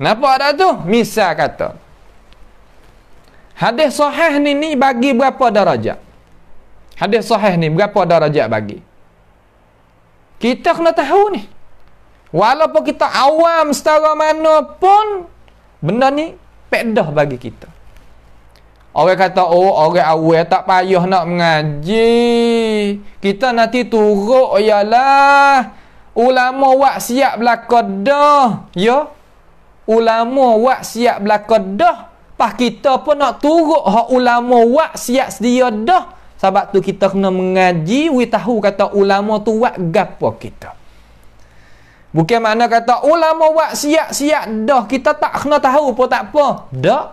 Nampak tak tu? Misal kata, hadis sahih ni bagi berapa darajat? Hadis sahih ni berapa darajat bagi? Kita kena tahu ni. Walaupun kita awam setara mana pun, benda ni pedah bagi kita. Orang kata, orang awal tak payah nak mengaji. Kita nanti turut, ialah ulama wak siap belaka dah. Ya? Ulama wak siap belaka dah. Pas kita pun nak turut hak ulama wak siap sedia dah. Sebab tu kita kena mengaji, we tahu kata ulama tu wak gapo kita. Bukan makna kata ulama buat siap-siap dah, kita tak kena tahu pun tak apa. Dak.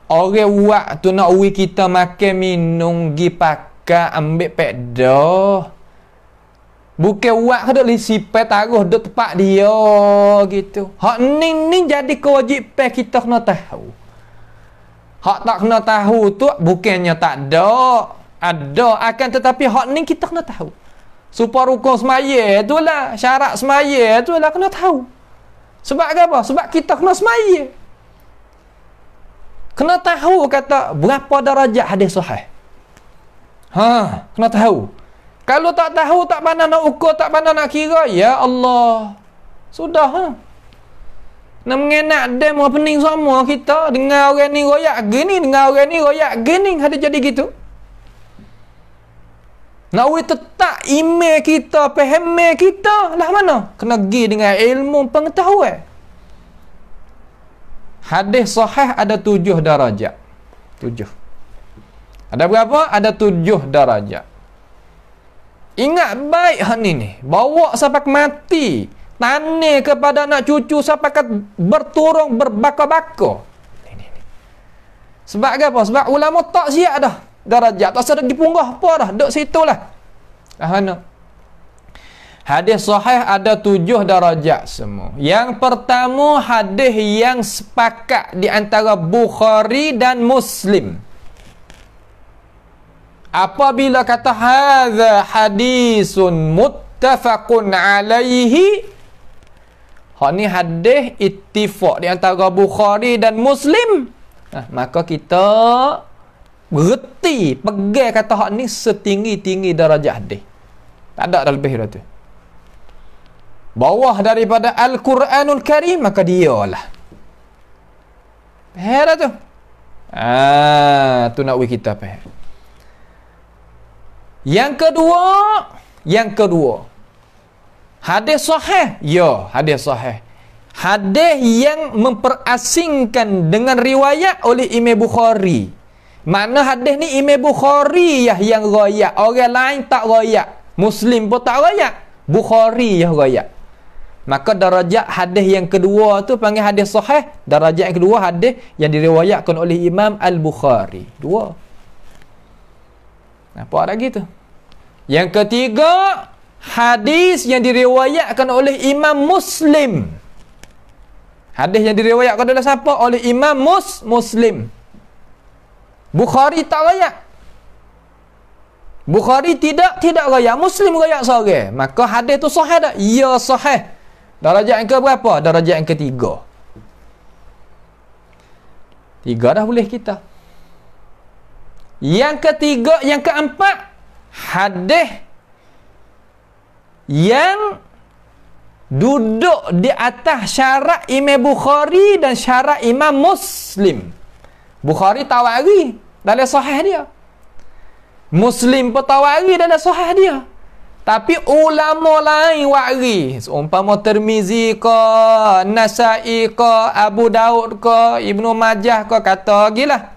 Orang buat tu nak uwi kita makan minum gi pakai ambil pek dah. Bukan buat ke dak lisipai taruh dak tempat dia gitu. Hak ning jadi kewajipan kita kena tahu. Hak tak kena tahu tu bukannya tak ada. Ada akan tetapi hak ni kita kena tahu. Supaya rukun semaya tu lah, syarat semaya tu lah kena tahu. Sebab apa? Sebab kita kena semaya. Kena tahu kata berapa darajat hadis sahih. Kena tahu. Kalau tak tahu, tak pandai nak ukur, tak pandai nak kira, ya Allah. Sudah nak mengenak dem pening semua kita. Dengar orang ni royak gini, dengar orang ni royak gini, ada jadi gitu. Nak tetap email kita, faham kita lah mana? Kena pergi dengan ilmu pengetahuan. Hadis sahih ada 7 darajat. 7. Ada berapa? Ada 7 darajat. Ingat baik hal ni. Bawa sampai mati. Tanya kepada anak cucu sampai berturung berbaka-baka. Sebab apa? Sebab ulama tak siap dah darajat. Tak sedar dipunggah apa dah. Duduk situ lah. Hadis sahih ada 7 darajat semua. Yang pertama, hadis yang sepakat di antara Bukhari dan Muslim. Apabila kata hadza hadisun muttafaqun alaihi, hak ni hadis ittifaq di antara Bukhari dan Muslim, maka kita berhenti pegang kata hak ni setinggi-tinggi darajat hadis. Tak ada dah lebih dah tu. Bawah daripada Al-Quranul Karim, maka dialah. Faham dah tu? Tu nak we kita faham. Yang kedua, hadis sahih. Ya, hadis sahih. Hadis yang memperasingkan dengan riwayat oleh Imam Bukhari. Makna hadis ni Imam Bukhari yang riwayat, orang lain tak riwayat. Muslim pun tak riwayat, Bukhari yang riwayat. Maka darajat hadis yang kedua tu panggil hadis sahih. Darajat yang kedua hadis yang diriwayatkan oleh Imam Al-Bukhari. 2. Apa ada gitu? Yang ketiga, hadis yang diriwayatkan oleh Imam Muslim. Hadis yang diriwayatkan oleh siapa? Oleh Imam Muslim. Bukhari tak riwayat. Bukhari tidak riwayat, Muslim riwayat seorang. Maka hadis tu sahih tak? Ya, sahih. Darajat yang ke berapa? Darajat yang ketiga. 3 dah boleh kita. Yang ketiga, yang keempat, hadis yang duduk di atas syarat Imam Bukhari dan syarat Imam Muslim. Bukhari tawari dalam sahih dia, Muslim pun tawari dalam sahih dia. Tapi ulama lain wari, umpama Tirmizi ke, Nasai ke, Abu Daud ke, Ibnu Majah ke, kata gilah.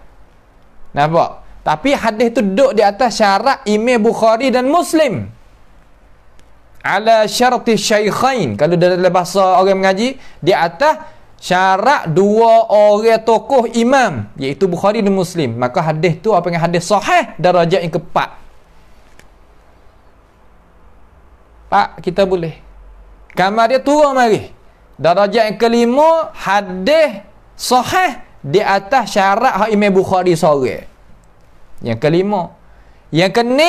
Nampak? Tapi hadis tu duduk di atas syarat Imam Bukhari dan Muslim. Ala syarti syaikhain. Kalau dalam bahasa orang mengaji, di atas syarat 2 orang tokoh imam, iaitu Bukhari dan Muslim. Maka hadis tu apa yang hadis sahih, darajat yang ke-4. Pak, kita boleh. Kamar dia turun mari. Darajat yang ke-5, hadis sahih di atas syarat Imam Bukhari seorang. Yang ke-5. Yang ke-6,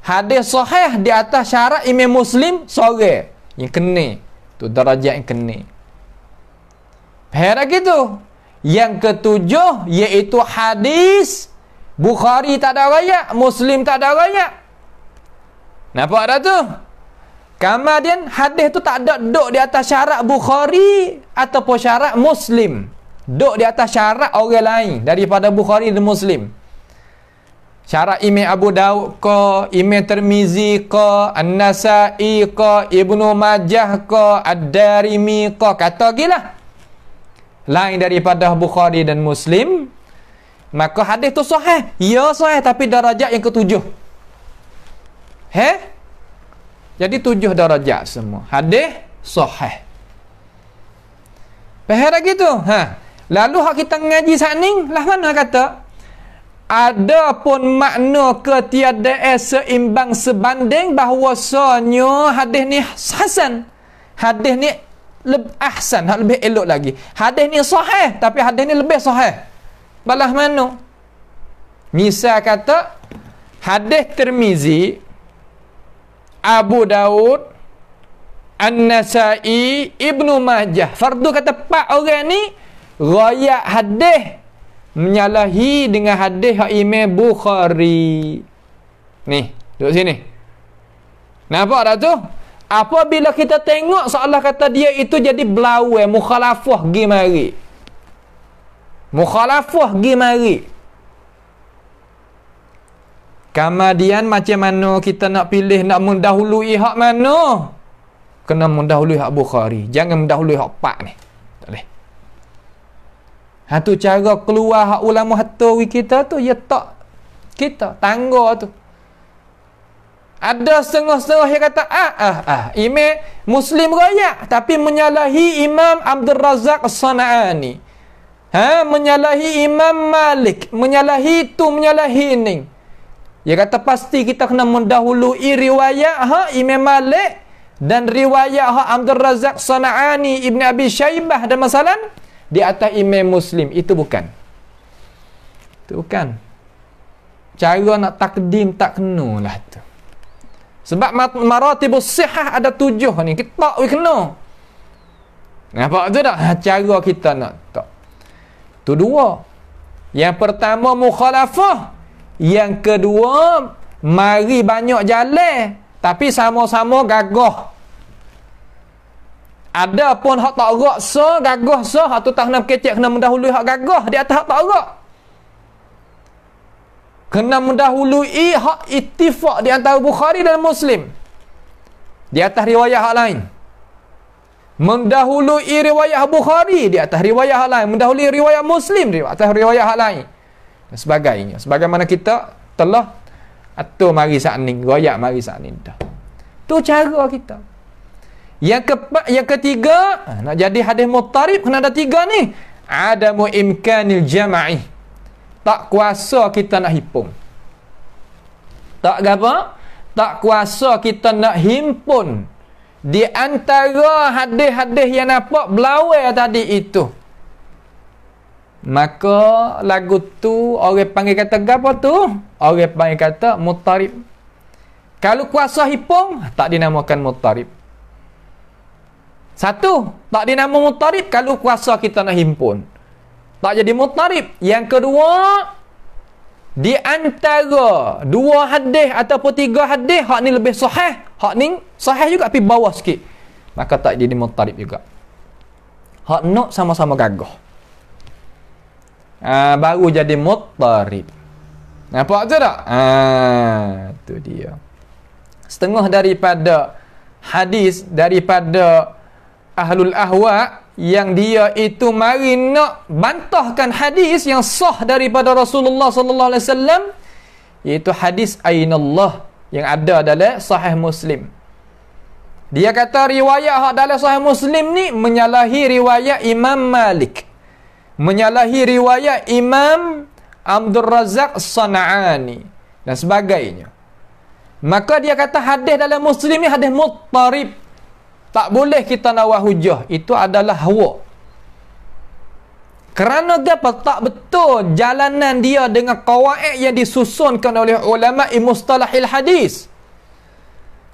hadis sahih di atas syarat Imam Muslim seorang. Yang ke-6. Tu darajat yang ke-6. Faham gitu? Yang ke-7 iaitu hadis Bukhari tak ada riwayat, Muslim tak ada riwayat. Nampak dah tu? Kemudian hadis tu tak ada duduk di atas syarat Bukhari ataupun syarat Muslim. Duduk di atas syarat orang lain daripada Bukhari dan Muslim. Syarat Imam Abu Daud ke, Imam Tirmizi ke, An-Nasai ke, Ibnu Majah ke, Ad-Darimi ke, kata gila. Lain daripada Bukhari dan Muslim. Maka hadis tu sahih. Ya sahih, tapi darajat yang ke-7. Jadi 7 darajat semua. Hadis sahih. Faham tak gitu? Lalu hak kita ngaji saat ni, lah mana kata? Ada pun makna ketiadaan seimbang sebanding bahawasanya hadis ni hasan. Hadis ni ahsan, lebih elok lagi. Hadis ni sahih, tapi hadis ni lebih sahih. Balah mana? Misal kata hadis Tirmizi, Abu Daud, An-Nasai, Ibnu Majah. Fardu kata 4 orang ni riwayat hadis menyalahi dengan hadis Imam Bukhari. Ni, duduk sini. Nampak tak tu? Apabila kita tengok seolah kata dia itu jadi belawai, mukhalafah gi mari. Mukhalafah gi mari. Kemudian macam mana kita nak pilih, nak mendahului hak mana? Kena mendahului hak Bukhari. Jangan mendahului hak 4 ni. Tak boleh. Tu cara keluar hak ulama hatawi kita tu, ya tak kita tangga tu. Ada setengah-setengah yang kata Imam Muslim raya tapi menyalahi Imam Abdul Razak As-Sana'ani. Menyalahi Imam Malik, menyalahi tu, menyalahi ni. Dia kata pasti kita kena mendahului riwayat Imam Malik dan riwayat Abdul Razak Sana'ani, Ibn Abi Syaibah dan masalah di atas Imam Muslim. Itu bukan. Itu bukan. Cara nak takdim tak kena lah tu. Sebab maratibus sihah ada 7 ni. Kita tak kena. Nampak tu tak? Cara kita nak tak. Tu 2. Yang pertama mukhalafah. Yang kedua mari banyak jalan tapi sama-sama gagah. Ada pun hak tak gerak gagah hak tu tak kena kecek, kena mendahului hak gagah di atas hak tak gerak. Kena mendahului hak ittifaq di antara Bukhari dan Muslim di atas riwayat hak lain. Mendahului riwayat Bukhari di atas riwayat hak lain, mendahului riwayat Muslim di atas riwayat hak lain dan sebagainya. Sebagaimana kita telah atur mari saat ni, riwayat mari saat ni dah. Tu cara kita. Yang ketiga, nak jadi hadis muttarib kena ada 3 ni. Adamu imkanil jama'i. Tak kuasa kita nak himpun. Tak apa? Tak kuasa kita nak himpun di antara hadis-hadis yang nampak belawai tadi itu. Maka lagu tu orang panggil kata apa tu? Orang panggil kata muttarib. Kalau kuasa himpun, tak dinamakan muttarib. Satu, tak dinamakan muttarib kalau kuasa kita nak himpun. Tak jadi muttarib. Yang kedua, di antara 2 hadis ataupun 3 hadis, hak ni lebih sahih, hak ni sahih juga tapi bawah sikit, maka tak jadi muttarib juga. Hak nak sama-sama gagah. Baru jadi muttarib. Nampak tu tak? Tu dia. Setengah daripada hadis daripada ahlul ahwa yang dia itu mari nak bantahkan hadis yang sah daripada Rasulullah sallallahu alaihi wasallam, iaitu hadis ainallah yang ada dalam sahih Muslim. Dia kata riwayat hak dalam sahih Muslim ni menyalahi riwayat Imam Malik, menyalahi riwayat Imam Abdul Razak Sana'ani dan sebagainya. Maka dia kata hadis dalam Muslim ni hadis muttarib. Tak boleh kita nawah hujah. Itu adalah hawa. Kerana apa? Tak betul jalanan dia dengan qawaid yang disusunkan oleh ulama mustalahil hadis.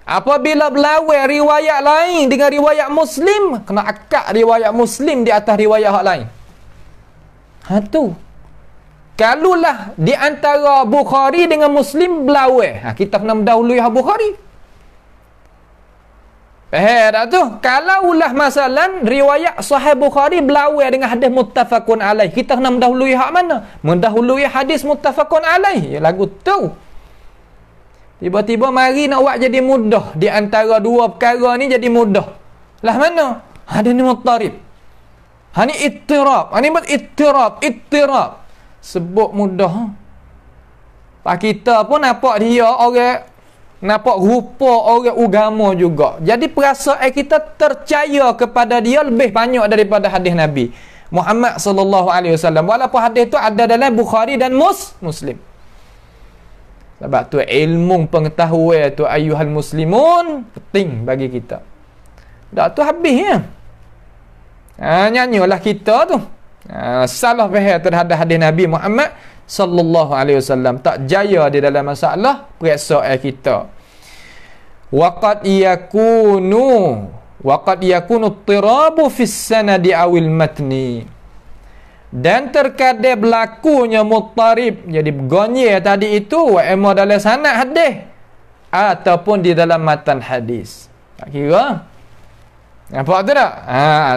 Apabila berlawan riwayat lain dengan riwayat Muslim, kena akad riwayat Muslim di atas riwayat hak lain. Tu. Kalulah di antara Bukhari dengan Muslim berlawan, kita kena mendahului Bukhari. Tak tu? Kalaulah masalan riwayat Sahih Bukhari berlawan dengan hadis muttafaqun alaih, kita kena mendahului hak mana? Mendahului hadis muttafaqun alaih. Ya lagu tu. Tiba-tiba mari nak buat jadi mudah di antara 2 perkara ni, jadi mudah. Lah mana? Hadis ni muttarib. Ni ittirab. Ni ittirab. Sebut mudah. Pak kita pun nampak dia orang nampak rupa orang agama juga. Jadi perasaan kita terpercaya kepada dia lebih banyak daripada hadis Nabi Muhammad sallallahu alaihi wasallam. Walaupun hadis tu ada dalam Bukhari dan Muslim. Sebab tu ilmu pengetahuan tu ayuhal muslimun penting bagi kita. Dak tu habis ya. Nyanyilah kita tu. Salah faham terhadap hadis Nabi Muhammad sallallahu alaihi wasallam, tak jaya di dalam masalah perasaan kita. Waqad yakunu tirabu fis sanadi awil matni. Dan terkadang berlakunya muttarib, jadi gonye tadi itu ema dalam sanad hadis ataupun di dalam matan hadis. Tak kira. Nampak tu tak?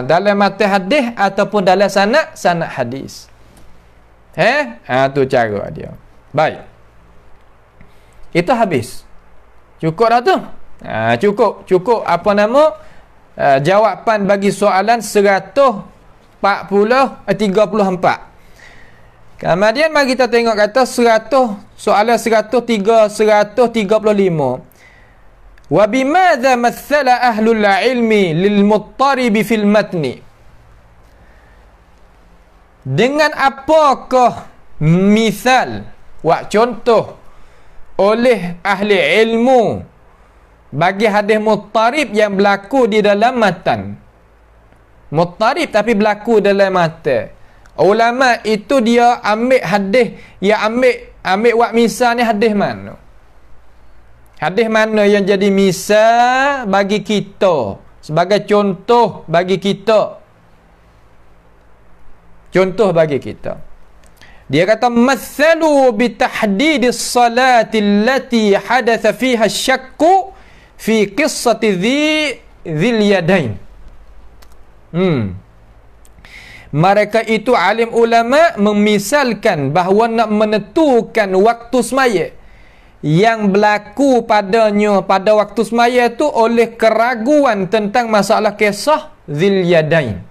Dalam matan hadis ataupun dalam sanad hadis. Tu cara dia. Baik. Itu habis. Cukup dah tu? Cukup apa nama? Jawapan bagi soalan 34. Kemudian mari kita tengok kata 100, soalan 135. Wa bimadza mathala ahlul ilmi lil muttarib fil matni? Dengan apakah misal contoh oleh ahli ilmu bagi hadis muttarib yang berlaku di dalam matan? Muttarib tapi berlaku dalam matan. Ulama itu dia ambil hadis, ambil wak misal ni hadis mana? Hadis mana yang jadi misal bagi kita, sebagai contoh bagi kita? Contoh bagi kita. Dia kata mathalu bi tahdidis salati allati hadatha fiha asyakku fi qissati dzil yadain. Mereka itu alim ulama memisalkan bahawa nak menentukan waktu semaya yang berlaku padanya pada waktu semaya tu oleh keraguan tentang masalah kisah dzil yadain.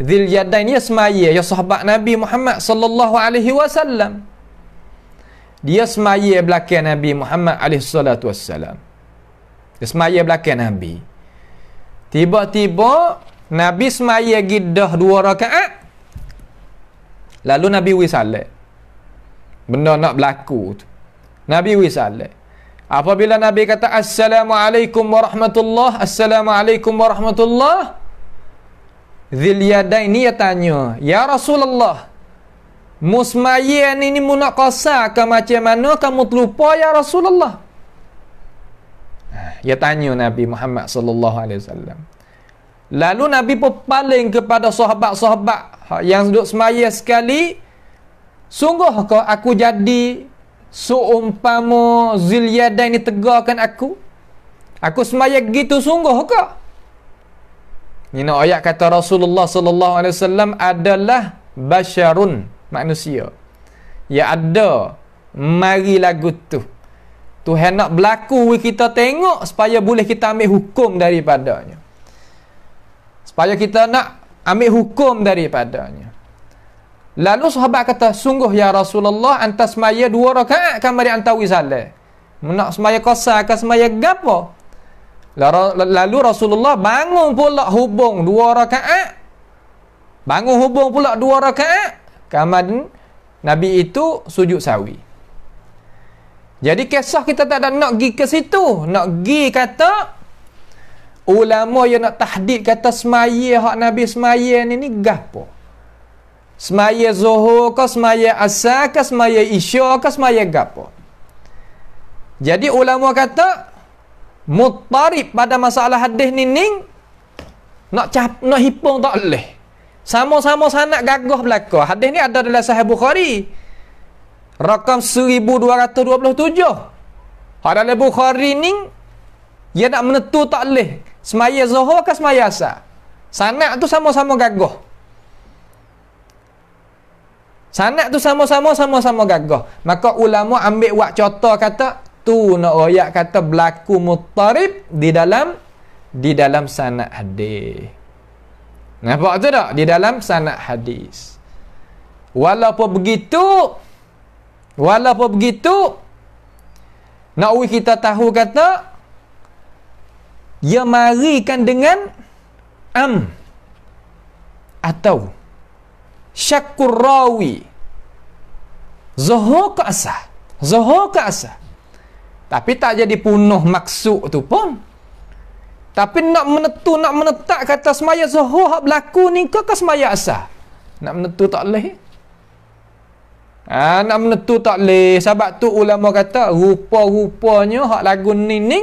Dzil yadain dia semaya, ya sahabat Nabi Muhammad sallallahu alaihi wasallam. Dia semaya belakang Nabi Muhammad alaihi salatu wassalam. Dia semaya belakang Nabi. Tiba-tiba Nabi semaya gidah 2 rakaat. Lalu Nabi wisalat. Benda nak berlaku tu. Nabi wisalat. Apabila Nabi kata Assalamualaikum warahmatullahi, Assalamualaikum warahmatullahi, Dzil Yadain ni dia tanya, Ya Rasulullah, musmaya ni mu nak qasar ke macam mana kamu terlupa ya Rasulullah? Dia tanya Nabi Muhammad sallallahu alaihi wasallam. Lalu Nabi pun paling kepada sahabat-sahabat yang duduk semaya sekali, sungguh kau aku jadi seumpama Dzil Yadain ni tegakkan aku? Aku semaya gitu sungguh kau? Ini ayat kata Rasulullah sallallahu alaihi wasallam adalah basyarun, manusia. Ya ada mari lagu tu. Tuhan nak berlaku kita tengok supaya boleh kita ambil hukum daripadanya. Supaya kita nak ambil hukum daripadanya. Lalu sahabat kata, sungguh ya Rasulullah anta semaya 2 rakaat kan mari anta wisalah. Nak semaya qasar ke semaya gapo? Lalu Rasulullah bangun pula hubung 2 rakaat. Bangun hubung pula 2 rakaat. Kemudian Nabi itu sujud sawi. Jadi kisah kita tak ada nak pergi ke situ. Nak pergi kata ulama yang nak tahdid kata semaya hak Nabi semaya ni gapo? Semaya zuhur ke semaya asar ke semaya isya ke semaya gapo? Jadi ulama kata muttarib pada masalah hadis ni nak hipung tak boleh. Sama-sama sanad gagah belaka. Hadis ni ada dalam Sahih Bukhari. Rakam 1227. Hak dalam Bukhari ni dia nak menentu tak boleh semaya zuhur ke semaya asar. Sanad tu sama-sama gagah. Sanad tu sama-sama gagah. Maka ulama ambil wak contoh kata tu nak ayat kata berlaku muttarib di dalam sanad hadis. Nampak tu tak? Di dalam sanad hadis. Walaupun begitu Nak kita tahu kata dia marikan dengan atau syakkur rawi, zuhur ke asah. Tapi tak jadi penuh maksud tu pun. Tapi nak menetak kata semaya zuhur hak berlaku ni ke semaya asah. Nak menentu tak boleh. Nak menentu tak boleh. Sebab tu ulama kata rupa-rupanya hak lagu ni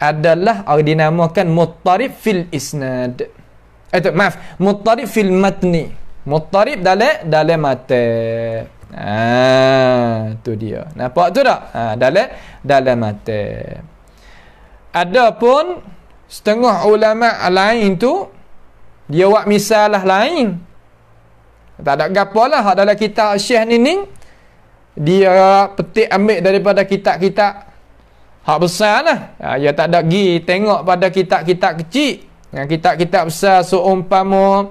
adalah dinamakan muttarib fil isnad. Muttarib fil matni. Muttarib dalam mata. Tu dia. Nampak tu tak? Dalam mata. Adapun setengah ulama lain tu dia buat misalah lain. Tak ada gapalah hak dalam kitab Syekh ni dia petik ambil daripada kitab-kitab hak besar lah. Dia tak ada pergi tengok pada kitab-kitab kecil. Yang kitab-kitab besar seumpama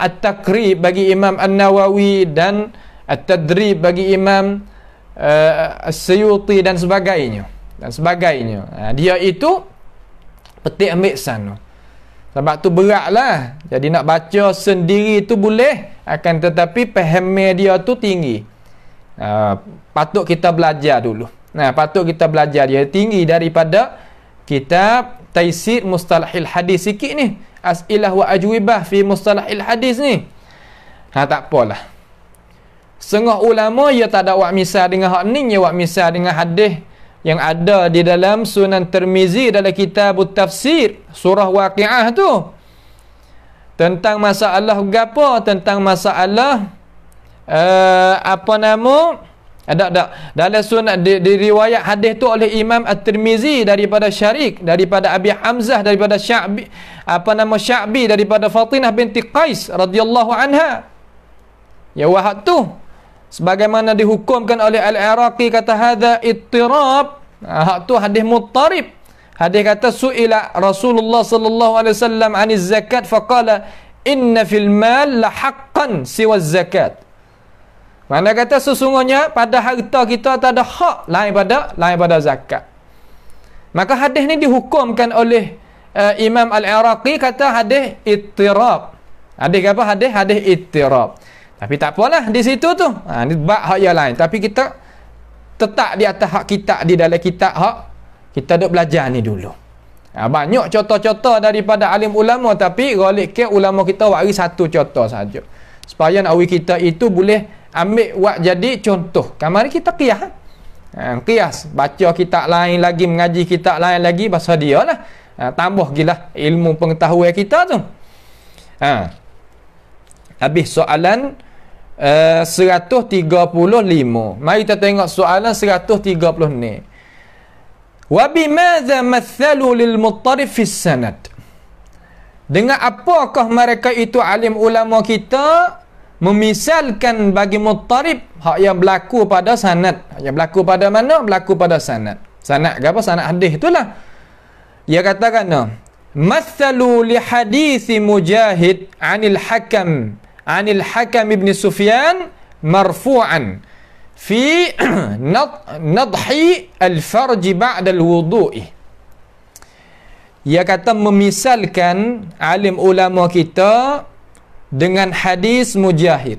At-Taqrib bagi Imam An-Nawawi dan At-Tadrib bagi Imam As-Suyuti dan sebagainya. Dia itu petik ambil sana. Sebab tu beratlah. Jadi nak baca sendiri tu boleh, akan tetapi fahamnya dia tu tinggi. Patut kita belajar dulu. Patut kita belajar dia tinggi daripada kitab Taisir Mustalahil Hadis sikit ni. As'ilah wa ajwibah fi Mustalahil Hadis ni. Tak apalah. Setengah ulama dia tak ada buat misal dengan hak ni, dia buat misal dengan hadis yang ada di dalam Sunan Tirmizi dalam kitab tafsir surah Waqiah tu. Tentang masalah gapo? Tentang masalah dalam sunat di riwayat hadis tu oleh Imam At-Tirmizi daripada Syarik, daripada Abi Hamzah, daripada Sya'bi, Sya'bi daripada Fatinah binti Qais radhiyallahu anha. Ya wahad tu sebagaimana dihukumkan oleh Al-Iraqi, kata hadza ittirab. Hak tu hadis muttarib. Hadis kata su'ila Rasulullah sallallahu alaihi wasallam 'aniz zakat faqala inna fil mal la haqqan siwa zakat. Mana kata sesungguhnya pada harta kita tak ada hak lain pada zakat. Maka hadis ni dihukumkan oleh Imam Al-Iraqi, kata hadis ittirab. Hadis apa? Hadis ittirab. Tapi tak apalah di situ tu. Ni bab hak yang lain. Tapi kita tetap di atas hak kita, di dalam kitab hak kita duk belajar ni dulu. Banyak contoh-contoh daripada alim ulama, tapi galik ke ulama kita waris satu contoh saja. Supaya nak kita itu boleh ambil buat jadi contoh. Mari kita qiyas. Qiyas, baca kitab lain lagi, mengaji kitab lain lagi, bahasa dia lah. Tambah gila ilmu pengetahuan kita tu. Habis soalan 135. Mari kita tengok soalan 130 ni. Wa bimadza mathalu lil muttarif fi sanad? Dengan apakah mereka itu alim ulama kita memisalkan bagi muttarib hak yang berlaku pada sanad? Yang berlaku pada mana? Berlaku pada sanad. Sanad ke apa? Sanad hadis itulah. Dia katakan mathalu li hadisi Mujahid anil Hakam ibn Sufyan marfu'an fi nadhi al-farj ba'da al-wudu'i. Dia kata memisalkan alim ulama kita dengan hadis Mujahid.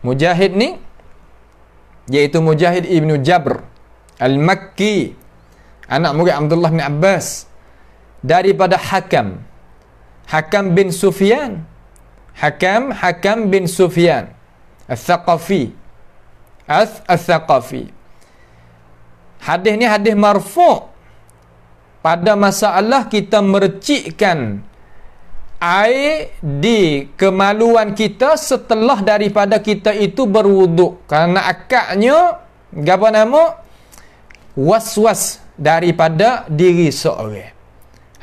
Mujahid ni iaitu Mujahid ibn Jabr al-Makki, anak murid Abdullah bin Abbas, daripada Hakam bin Sufyan. Hakam bin Sufyan Al-Thaqafi. Hadis ni hadis marfu' pada masalah kita mercikkan air di kemaluan kita setelah daripada kita itu berwuduk. Kerana akadnya apa nama? Was-was daripada diri seorang.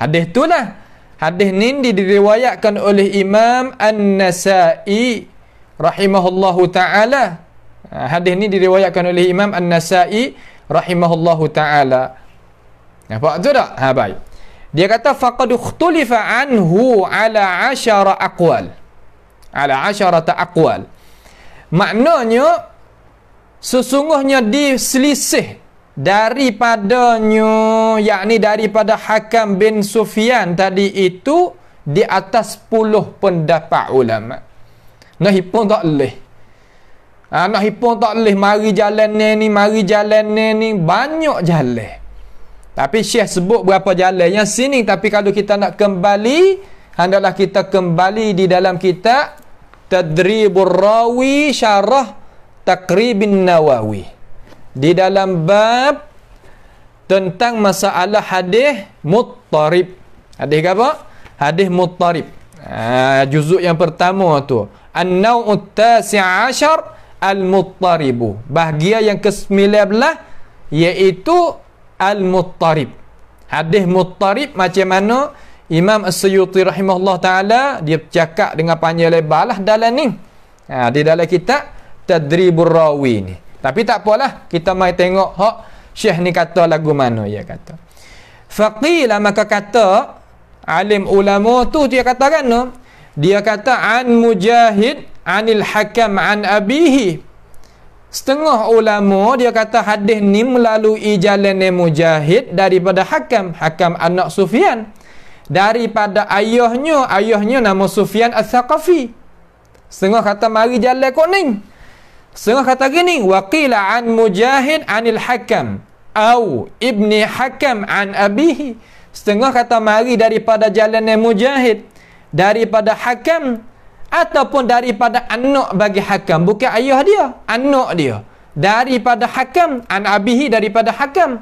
Hadis itulah. Hadis ni diriwayatkan oleh Imam An-Nasa'i rahimahullahu ta'ala. Hadis ni diriwayatkan oleh Imam An-Nasa'i rahimahullahu ta'ala. Nampak tu tak? Baik. Dia kata faqad ikhtulifa anhu ala 10 aqwal. Ala 10 aqwal. Maknanya sesungguhnya diselisih daripadanya, yakni daripada Hakam bin Sufyan tadi itu di atas 10 pendapat ulama. Nak hipung tak leh. Nak hipung tak leh, mari jalan ni, mari jalan ni, banyak jalan. Tapi Syekh sebut berapa jalan yang sini, tapi kalau kita nak kembali, hendaklah kita kembali di dalam kitab Tadribur Rawi Syarah Taqribin Nawawi. Di dalam bab tentang masalah hadis muttarib. Hadis apa? Hadis muttarib. Juzuk yang pertama tu. An-Naw'ut Tasi' Ashar Al-Muttaribu. Bahagian yang ke-19 iaitu Al-Muttarib. Hadis muttarib macam mana? Imam As-Suyuti rahimahullah ta'ala dia cakap dengan panjang lebar lah dalam ni. Di dalam kitab Tadribur Rawi ni. Tapi tak apalah, kita mai tengok hak Syekh ni kata lagu mana dia kata. Faqila, maka kata alim ulama tu dia kata kan, dia kata an Mujahid anil Hakam an abihi. Setengah ulama dia kata hadis ni melalui jalan Mujahid daripada Hakam anak Sufyan, daripada ayahnya nama Sufyan Al-Thaqafi. Setengah kata mari jalan kuning. Setengah kata gini, waqila an Mujahid anil Hakam au ibni Hakam an abihi. Setengah kata mari daripada jalan Mujahid daripada Hakam ataupun daripada anak bagi Hakam, bukan ayah dia, anak dia, daripada Hakam an abihi, daripada Hakam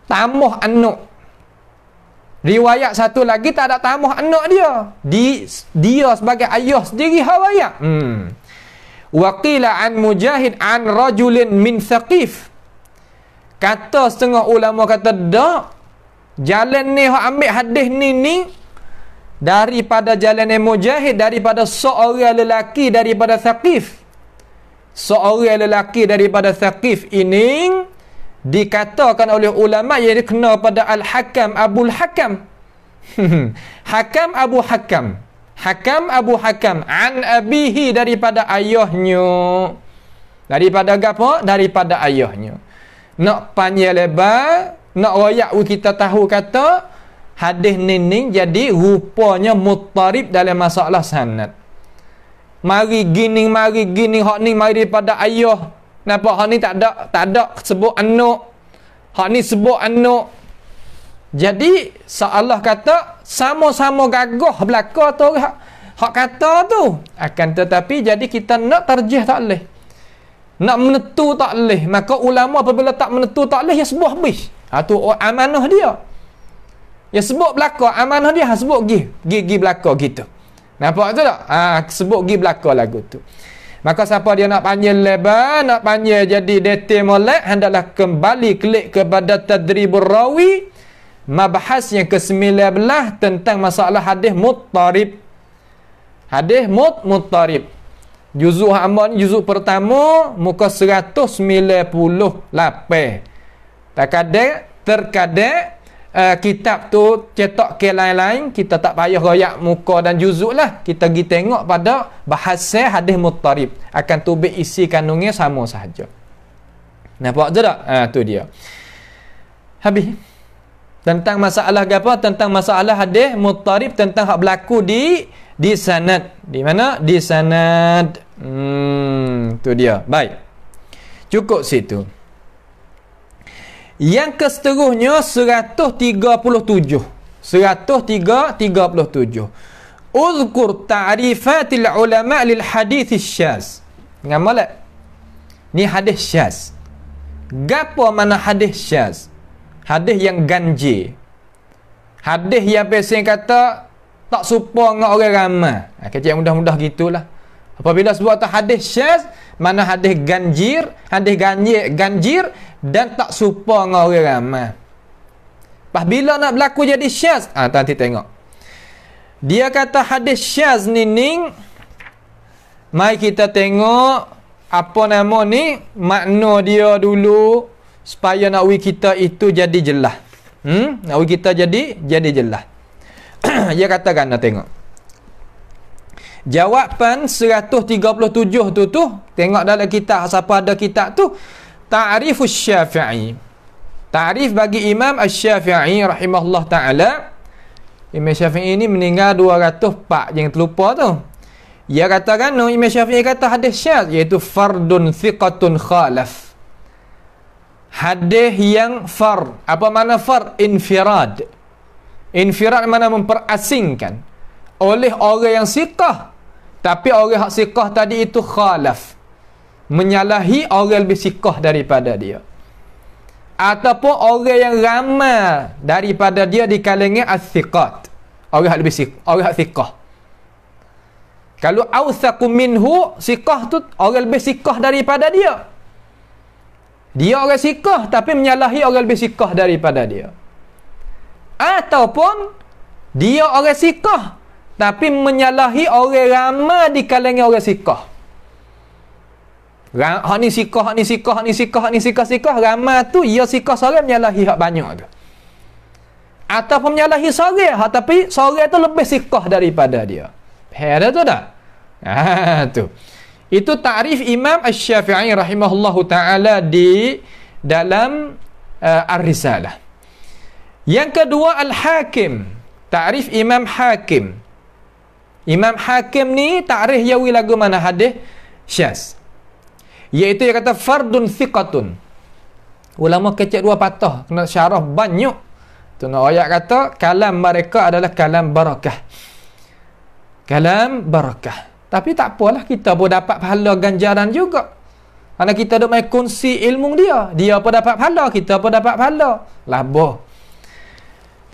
tambah anak. Riwayat satu lagi tak ada tambah anak dia, dia sebagai ayah sendiri riwayat. Waqila an Mujahid an rajulin min Thaqif. Kata setengah ulama kata dak, jalan ni hak ambil hadis ni daripada jalan Mujahid, daripada seorang lelaki daripada Thaqif. Seorang lelaki daripada Thaqif ini dikatakan oleh ulama yang dikenal pada Al-Hakam Abul Hakam. Hakam Abu Hakam. Hakam Abu Hakam an abihi, daripada ayahnya. Daripada apa? Daripada ayahnya. Nak panjang lebar, nak royak kita tahu kata hadis ni jadi rupanya muttarib dalam masalah sanad. Mari gini, hak ni mari daripada ayah. Nampak hak ni tak ada sebut anak. Hak ni sebut anak. Jadi seolah kata sama-sama gagah belaka tu hak kata tu. Akan tetapi jadi kita nak tarjih tak leh. Nak menentu tak leh. Maka ulama apabila tak menentu tak leh, ya sebuah habis. Tu amanah dia. Ya sebut belaka, amanah dia sebut gi belaka gitu. Nampak tu tak? Sebut gi belaka lagu tu. Maka siapa dia nak panjang lebar, nak panjang jadi detail molek, hendaklah kembali klik kepada Tadribur Rawi, mabahas yang ke-19 tentang masalah hadis muttarib. Hadis muttarib. Juzuk hamba ni juzuk pertama muka 198. Terkadang kitab tu cetak ke lain-lain, kita tak payah royak muka dan juzuk lah, kita pergi tengok pada bahasa hadis muttarib, akan tubik isi kandungnya sama sahaja. Nampak je tak? Tu dia. Habis tentang masalah apa? Tentang masalah hadis muttarib, tentang hak berlaku di sanad. Di mana? Di sanad. Tu dia. Baik, cukup situ. Yang keseterusnya 137. Uzkur ta'rifatil ulama lil hadits syaz. Ngamal ni hadis syaz. Gapo mana hadis syaz? Hadis yang ganjil. Hadis yang biasa kita tak serupa dengan orang ramai. Kecil mudah-mudah gitulah. Apabila sebut atas hadis syaz, mana hadis ganjir dan tak serupa dengan orang ramai. Pas bila nak berlaku jadi syaz, nanti tengok. Dia kata hadis syaz ni, mari kita tengok apa nama ni, makna dia dulu supaya nakwi kita itu jadi jelas. Nakwi kita jadi jelas. Dia katakan, nak tengok. Jawapan 137 tu tengok dalam kitab, siapa ada kitab tu, Ta'rifus Syafi'i. Ta'rif bagi Imam Asy-Syafi'i rahimahullah ta'ala. Imam Syafi'i ni meninggal 204, jangan terlupa tu. Dia katakan, Imam Syafi'i kata hadis syadz, iaitu fardun thiqatun khalaf. Hadis yang fard. Apa makna fard? Infirad. Infirad mana memperasingkan oleh orang yang siqah, tapi orang yang siqah tadi itu khalaf, menyalahi orang lebih siqah daripada dia, ataupun orang yang ramai daripada dia di kalangan as-siqat, orang yang lebih siqah, orang yang siqah. Kalau awthaqu minhu, siqah tu orang lebih siqah daripada dia. Dia orang siqah tapi menyalahi orang lebih siqah daripada dia. Ataupun dia orang siqah tapi menyalahi orang ramai di kalangan orang siqah. Hak ni siqah, hak ni siqah, hak ni siqah, hak ni siqah, ramai tu ia siqah seorang menyalahi hak banyak tu. Ataupun menyalahi seorang, tapi seorang tu lebih siqah daripada dia. Faham tu dah? Tu. Itu ta'rif Imam Asy-Syafi'i rahimahullahu taala di dalam Ar-Risalah. Yang kedua Al-Hakim. Ta'rif Imam Hakim. Imam Hakim ni ta'rif yawi lagu mana hadis syaz. Iaitu dia kata fardun thiqatun. Ulama kecek dua patah, kena syarah banyak. Tu nak ayat kata kalam mereka adalah kalam barakah. Kalam barakah. Tapi tak apalah, kita pun dapat pahala ganjaran juga. Karena kita duk main kongsi ilmu dia. Dia pun dapat pahala, kita pun dapat pahala. Labah.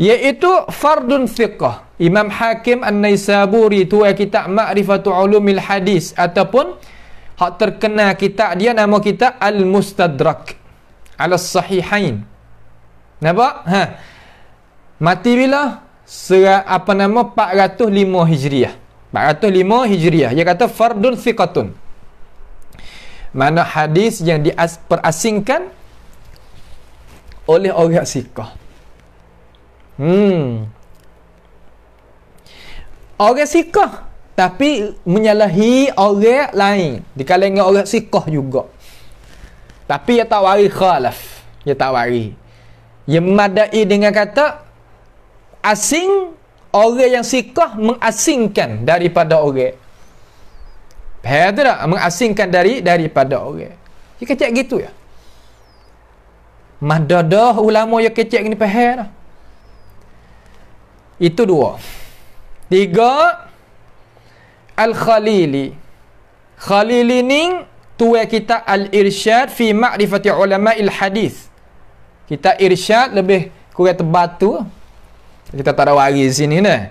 Iaitu fardun thiqah. Imam Hakim An-Naisaburi tu kitab Ma'rifatu Ulumil Hadis, ataupun hak terkenal kitab dia nama kitab Al-Mustadrak ala Sahihain. Nampak? Mati bila? 405 Hijriah. 405 Hijriah. Dia kata fardun thiqatun. Mana hadis yang diperasingkan oleh orang siqah. Orang siqah tapi menyalahi orang lain di kalangan orang siqah juga. Tapi dia tak wari khalaf. Dia tak wari. Dia memadai dengan kata asing. Orang yang siqah mengasingkan daripada orang. Faham tak? Mengasingkan daripada orang. Dia kecek gitu ya. Madadah ulama yang kecek ni faham dah. Itu dua. Tiga, Al-Khalili. Khalili ni tuai kita Al-Irsyad fi Ma'rifati Ulama'il Hadis. Kita irsyad lebih kurang terbatu. Kita tak ada waris sini dah.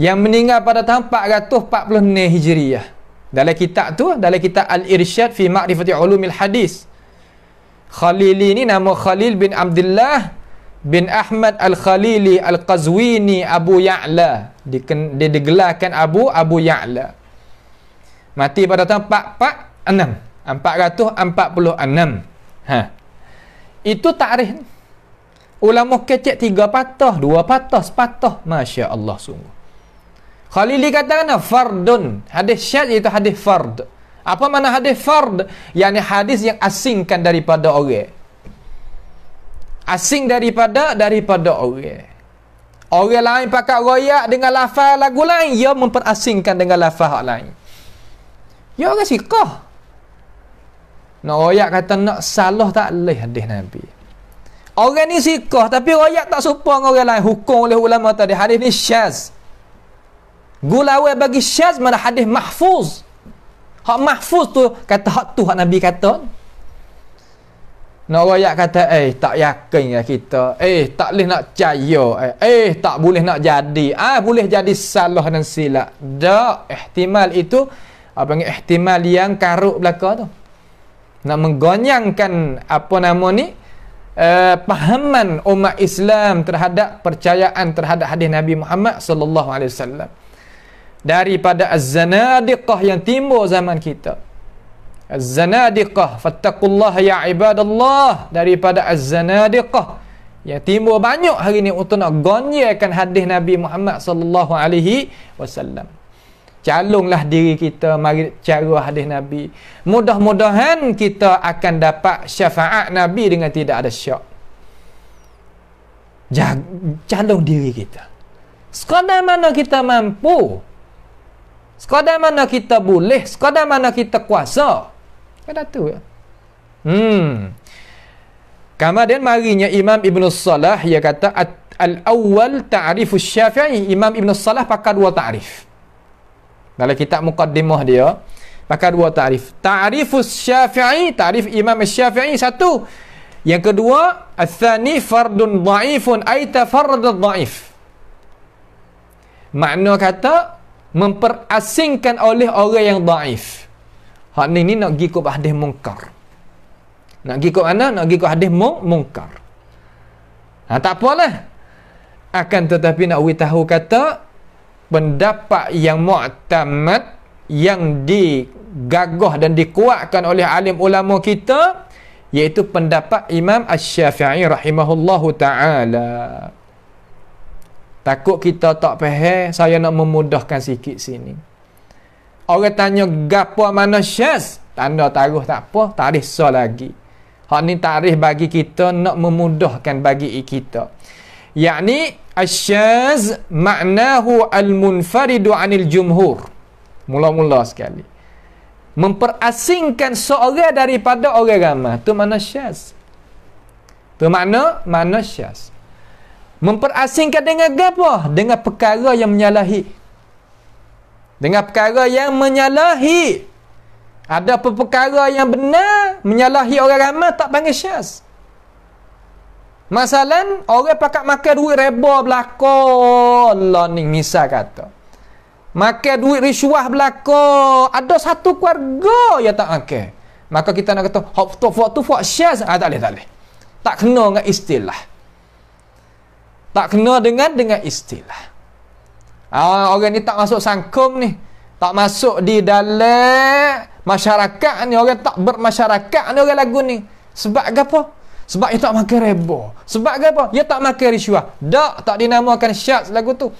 Yang meninggal pada tahun 446 Hijriah. Dalam kitab tu, dalam kitab Al-Irsyad fi Ma'rifati Ulumil Hadis. Khalili ni nama Khalil bin Abdullah bin Ahmad Al-Khalili Al-Qazwini Abu Ya'la. Dia digelarkan Abu Ya'la. Mati pada tahun 446. Itu tarikh. Ulama kecek 3 patah, 2 patah, sepatah. Masya Allah sungguh. Khalili katakan fardun. Hadis syadz itu hadis fard. Apa makna hadis fard? Yani hadis yang asingkan daripada orang. Asing daripada orang. Orang lain pakai royak dengan lafaz lagu lain, ia memperasingkan dengan lafaz lain. Ya orang siqah. Nak royak kata nak salah tak boleh hadis Nabi. Orang ni siqah tapi royak tak serupa dengan orang lain. Hukum oleh ulama tadi hadis ni syaz. Gulawai bagi syaz mana hadis mahfuz. Hak mahfuz tu kata hak tu hak Nabi kata. Nak royak kata tak yakin ya kita. Tak boleh nak percaya. Tak boleh nak jadi. Boleh jadi salah dan silap. Dak, ihtimal itu apa panggil ihtimal yang karuk belaka tu. Nak menggonyangkan apa nama ni? Pahaman umat Islam terhadap percayaan terhadap hadis Nabi Muhammad sallallahu alaihi wasallam daripada az-zanadiqah yang timbul zaman kita. Az-zanadiqah fattaqullaha ya ibadallah, daripada az-zanadiqah yang timbul banyak hari ni untuk nak gonyangkan hadis Nabi Muhammad sallallahu alaihi wasallam. calunglah diri kita mari cara hadis Nabi. Mudah-mudahan kita akan dapat syafaat Nabi dengan tidak ada syak. Calung diri kita. Sekadar mana kita mampu, sekadar mana kita boleh, sekadar mana kita kuasa. Kata tu ya. Kemudian marinya Imam Ibn Salah, ia kata al-awwal ta'rifus Syafi'i. Imam Ibn Salah pakai dua ta'rif. Dalam kitab muqaddimah dia pakai dua ta'rif. Ta'rifus Syafi'i, ta'rif Imam Syafi'i satu. Yang kedua, al-thani fardun dha'ifun ay tafarrada dha'if. Makna kata memperasingkan oleh orang yang dhaif. Hak ni nak pergi ke hadis mungkar. Nak pergi ke mana? Nak pergi ke hadis mungkar. Tak apalah. Akan tetapi nak tahu kata pendapat yang mu'tamad, yang digagah dan dikuatkan oleh alim ulama kita, iaitu pendapat Imam Asy-Syafi'i rahimahullahu ta'ala. Takut kita tak faham, saya nak memudahkan sikit sini. Orang tanya gapo mana syaz? Tanda taruh tak apa, tak ada so lagi. Hak ni tarikh bagi kita nak memudahkan bagi kita. Yakni asyaz maknahu al-munfaridu 'anil jumhur. Mula-mula sekali. Memperasingkan seorang daripada orang ramai. Tu mana syaz. Tu mana syaz. Memperasingkan dengan apa? Dengan perkara yang menyalahi. Dengan perkara yang menyalahi. Ada perkara yang benar menyalahi orang ramai, tak panggil syaz. Masalan, orang pakat makan duit reba belaka. Allah ni misal kata. Makan duit risuah belaka. Ada satu keluarga yang tak makan. Maka kita nak kata, hak tu fak syaz. Tak boleh. Tak kena dengan istilah. Tak kena dengan istilah. Orang ni tak masuk sangkum ni. Tak masuk di dalam masyarakat ni. Orang tak bermasyarakat ni orang lagu ni. Sebab apa? Sebab dia tak makan reba. Sebab apa? Dia tak makan risuah. Tak dinamakan syaz lagu tu.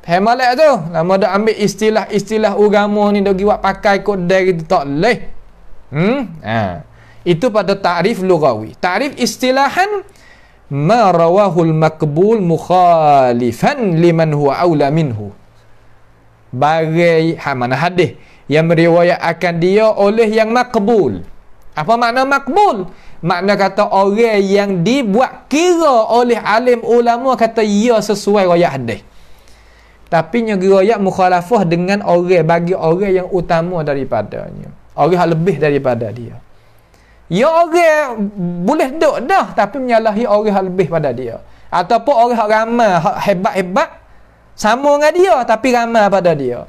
Hemalak tu. Lama dah ambil istilah agama ni. Dia buat pakai kod dari tu. Tak boleh. Itu pada ta'rif lughawi. Ta'rif istilahan, ma rawahul maqbul mukhalifan liman huwa aula minhu. Bagai mana hadis yang meriwayatkan dia oleh yang maqbul. Apa makna maqbul? Makna kata orang yang dibuat kira oleh alim ulama kata ia sesuai riwayat hadis. Tapi nya riwayat mukhalafah dengan orang bagi orang yang utama daripadanya. Orang yang lebih daripada dia. Ya orang boleh duduk dah tapi menyalahi orang yang lebih pada dia. Ataupun orang yang ramai, hebat-hebat sama dengan dia tapi ramai pada dia.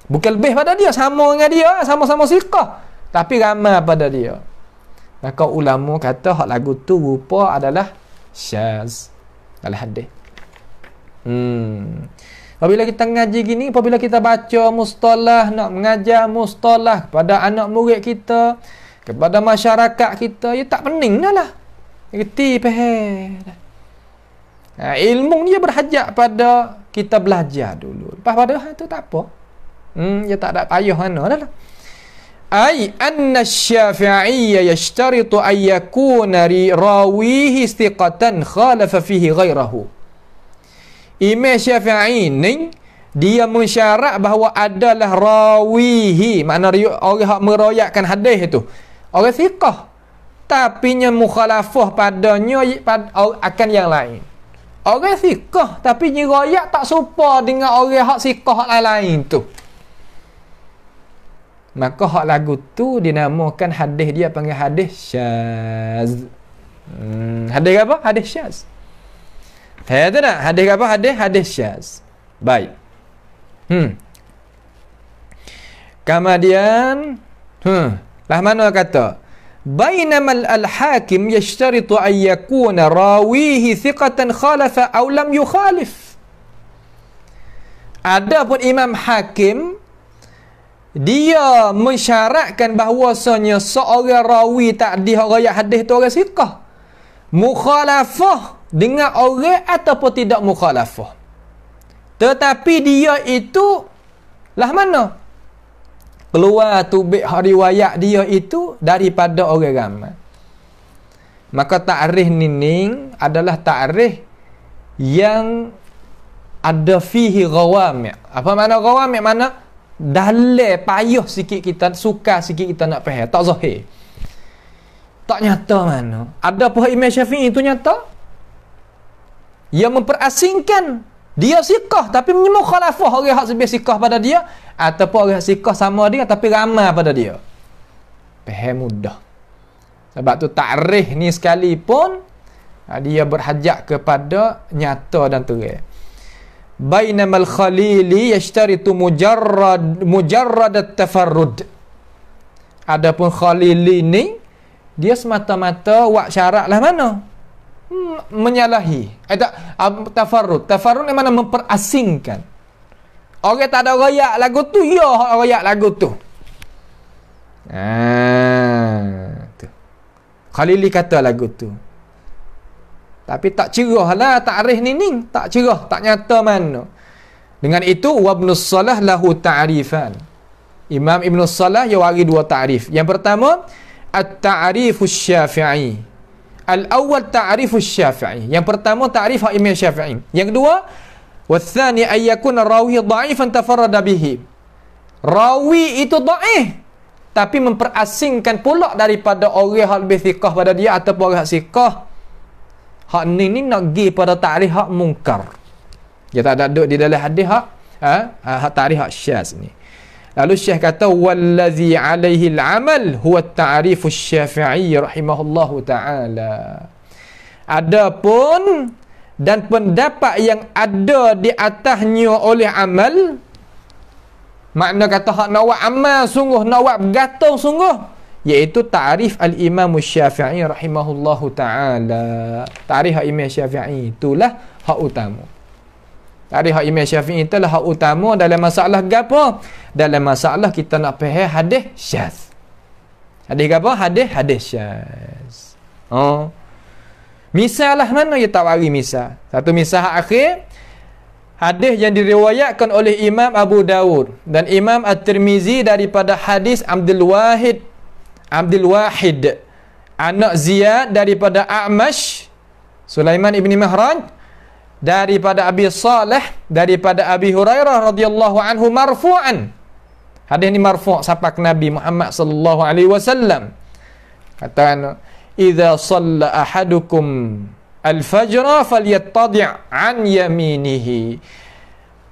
Bukan lebih pada dia, sama dengan dia, sama-sama siqah tapi ramai pada dia. Maka ulama kata hak lagu tu rupa adalah syaz dalam hadis. Apabila kita ngaji gini, apabila kita baca mustalah, nak mengajar mustalah kepada anak murid kita, kepada masyarakat kita, ya tak pening dah lah. Reti faham. Ilmu ni berhajat pada kita belajar dulu. Lepas pada tu tak apa. Ya tak ada payah mana dah lah. Ai anna Syafi'i yashtaritu an yakuna rawihi istiqatan khalafa fihi ghairahu. Imam Syafi'i ni dia mensyarat bahawa adalah rawihi, makna orang yang meriwayatkan hadis itu orang thiqah, tapi nya mukhalafah padanya akan yang lain. Orang thiqah tapi riwayat tak serupa dengan orang hak thiqah hak lain tu. Maka hak lagu tu dinamakan hadis, dia panggil hadis syaz. Hadis apa? Hadis syaz. Tahu tak? Hadis apa? Hadis syaz. Baik. Kemudian lah mana kata bainamal al-hakim yashtaritu an yakuna rawihi thiqatan khalafa aw lam yukhalif. Adapun Imam Hakim dia mensyaratkan bahawasanya seorang rawi takdi riwayat hadis tu orang thiqah, mukhalafah dengan orang ataupun tidak mukhalafah, tetapi dia itu Lah mana? Keluar tubik riwayat dia itu daripada orang ramai. Maka ta'rif nining adalah ta'rif yang ada fihi ghawami'. Apa makna ghawami'? Mana dalil payah sikit kita, suka sikit kita nak faham, tak zahir. Tak nyata mana. Ada pun Imam Syafi'i itu nyata. Yang memperasingkan dia siqah tapi mukhalafah orang hak sebiasa siqah pada dia, ataupun orang siqah sama dia tapi ramai pada dia. Faham mudah. Sebab tu ta'rif ni sekalipun dia berhajat kepada nyata dan terang. Bainamal khalili yashtaritu mujarrad at-tafarrud. Adapun khalili ni dia semata-mata buat syarat lah mana? Menyalahi. Tafarrud. Tafarrud ni mana memperasingkan. Orang tak ada royak lagu tu, ya royak lagu tu. Tu. Khalili kata lagu tu. Tapi tak cerah lah ta'rif ni. Tak cerah, tak nyata mana. Dengan itu, Ibnu Salah lahu ta'rifan. Imam Ibnu Salah dia bagi dua ta'rif. Yang pertama, at-ta'rifus syafi'i. Al-awwal ta'rifus syafi'i. Yang pertama, ta'rif hak Imam Syafi'i. Yang kedua, wathani ayyakuna rawi dha'ifan tafarrada bihi. Rawi itu dha'if, tapi memperasingkan pula daripada orang hak lebih thiqah pada dia ataupun orang hak thiqah. Hak ni nak pergi pada ta'rif hak mungkar. Dia tak ada duduk di dalam hadis hak ta'rif hak syaz ni. Lalu Syekh kata wallazi alaihi al-amal huwa at-ta'rifus syafi'i rahimahullahu ta'ala. Adapun dan pendapat yang ada di atasnya oleh amal, makna kata hak nak buat amal sungguh, nak buat bergantung sungguh, iaitu ta'rif al-Imam Syafi'i rahimahullahu ta'ala. Ta'rif hak Imam Syafi'i itulah hak utama. Ta'rif hak Imam Syafi'i itulah hak utama dalam masalah gapo? Dalam masalah kita nak faham hadis syaz. Hadis gapo? Hadis syaz. Misal lah mana dia tak bagi misal. Satu misal akhir, hadis yang diriwayatkan oleh Imam Abu Dawud dan Imam At-Tirmizi daripada hadis Abdul Wahid anak Ziyad daripada A'mash Sulaiman ibn Mihraj daripada Abi Saleh daripada Abi Hurairah radhiyallahu anhu marfu'an. Hadis ni marfu' sampai ke Nabi Muhammad sallallahu alaihi wasallam. Kata idza shalla ahadukum al-fajr falyattadi' an yaminihi.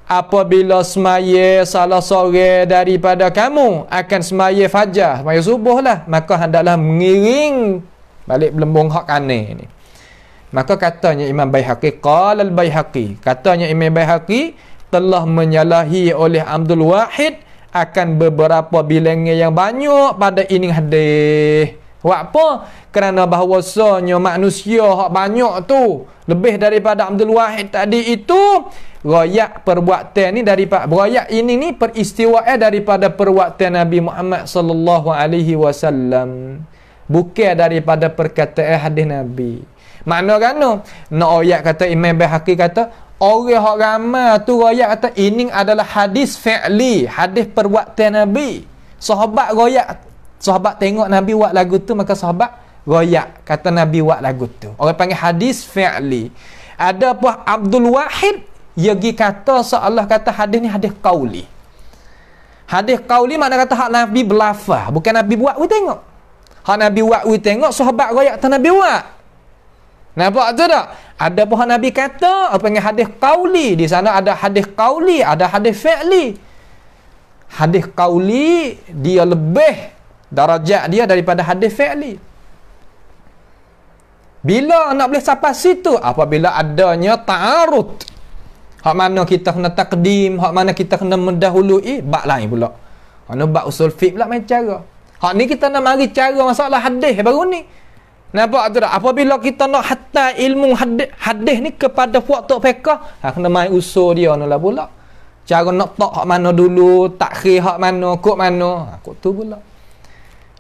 Apabila semaya salah seorang daripada kamu akan semaya fajar, semaya subuh lah, maka hendaklah mengiring balik belembung hak kanan ni. Maka katanya Imam Baihaqi, qala al-Baihaqi, katanya Imam Baihaqi telah menyalahi oleh Abdul Wahid akan beberapa bilangan yang banyak pada ini hadis. Buat apa? Kerana bahawasanya manusia hak banyak tu lebih daripada Abdul Wahid tadi itu royak perbuatan ni daripada royak ini ni peristiwaan daripada perbuatan Nabi Muhammad sallallahu alaihi wasallam, bukan daripada perkataan hadis Nabi. Makna kano nak royak kata Imam Baihaqi kata orang hak ramai tu royak kata ini adalah hadis fi'li, hadis perbuatan Nabi. Sahabat royak, sahabat tengok Nabi buat lagu tu, maka sahabat royak kata Nabi buat lagu tu. Orang panggil hadis fi'li. Ada pun Abdul Wahid yagi kata seolah kata hadis ni hadis qauli. Hadis qauli makna kata hak Nabi berlafaz, bukan Nabi buat we tengok. Hak Nabi buat we tengok, sahabat royak kata Nabi buat. Nampak tu tak? Ada pun hak Nabi kata apa panggil hadis qauli. Di sana ada hadis qauli, ada hadis fi'li. Hadis qauli dia lebih darajat dia daripada hadis fi'li. Bila nak boleh sampai situ? Apabila adanya ta'arud. Hak mana kita kena takdim, hak mana kita kena mendahului, bab lain pula. Mana bab usul fiqh pula main cara. Hak ni kita nak mari cara masalah hadis baru ni. Nampak tu tak? Apabila kita nak hatta ilmu hadis ni kepada waktu fiqh, kena main usul dia lah pula. Cara nak tak hak mana dulu, takhir hak mana, kod mana. Kod tu pula.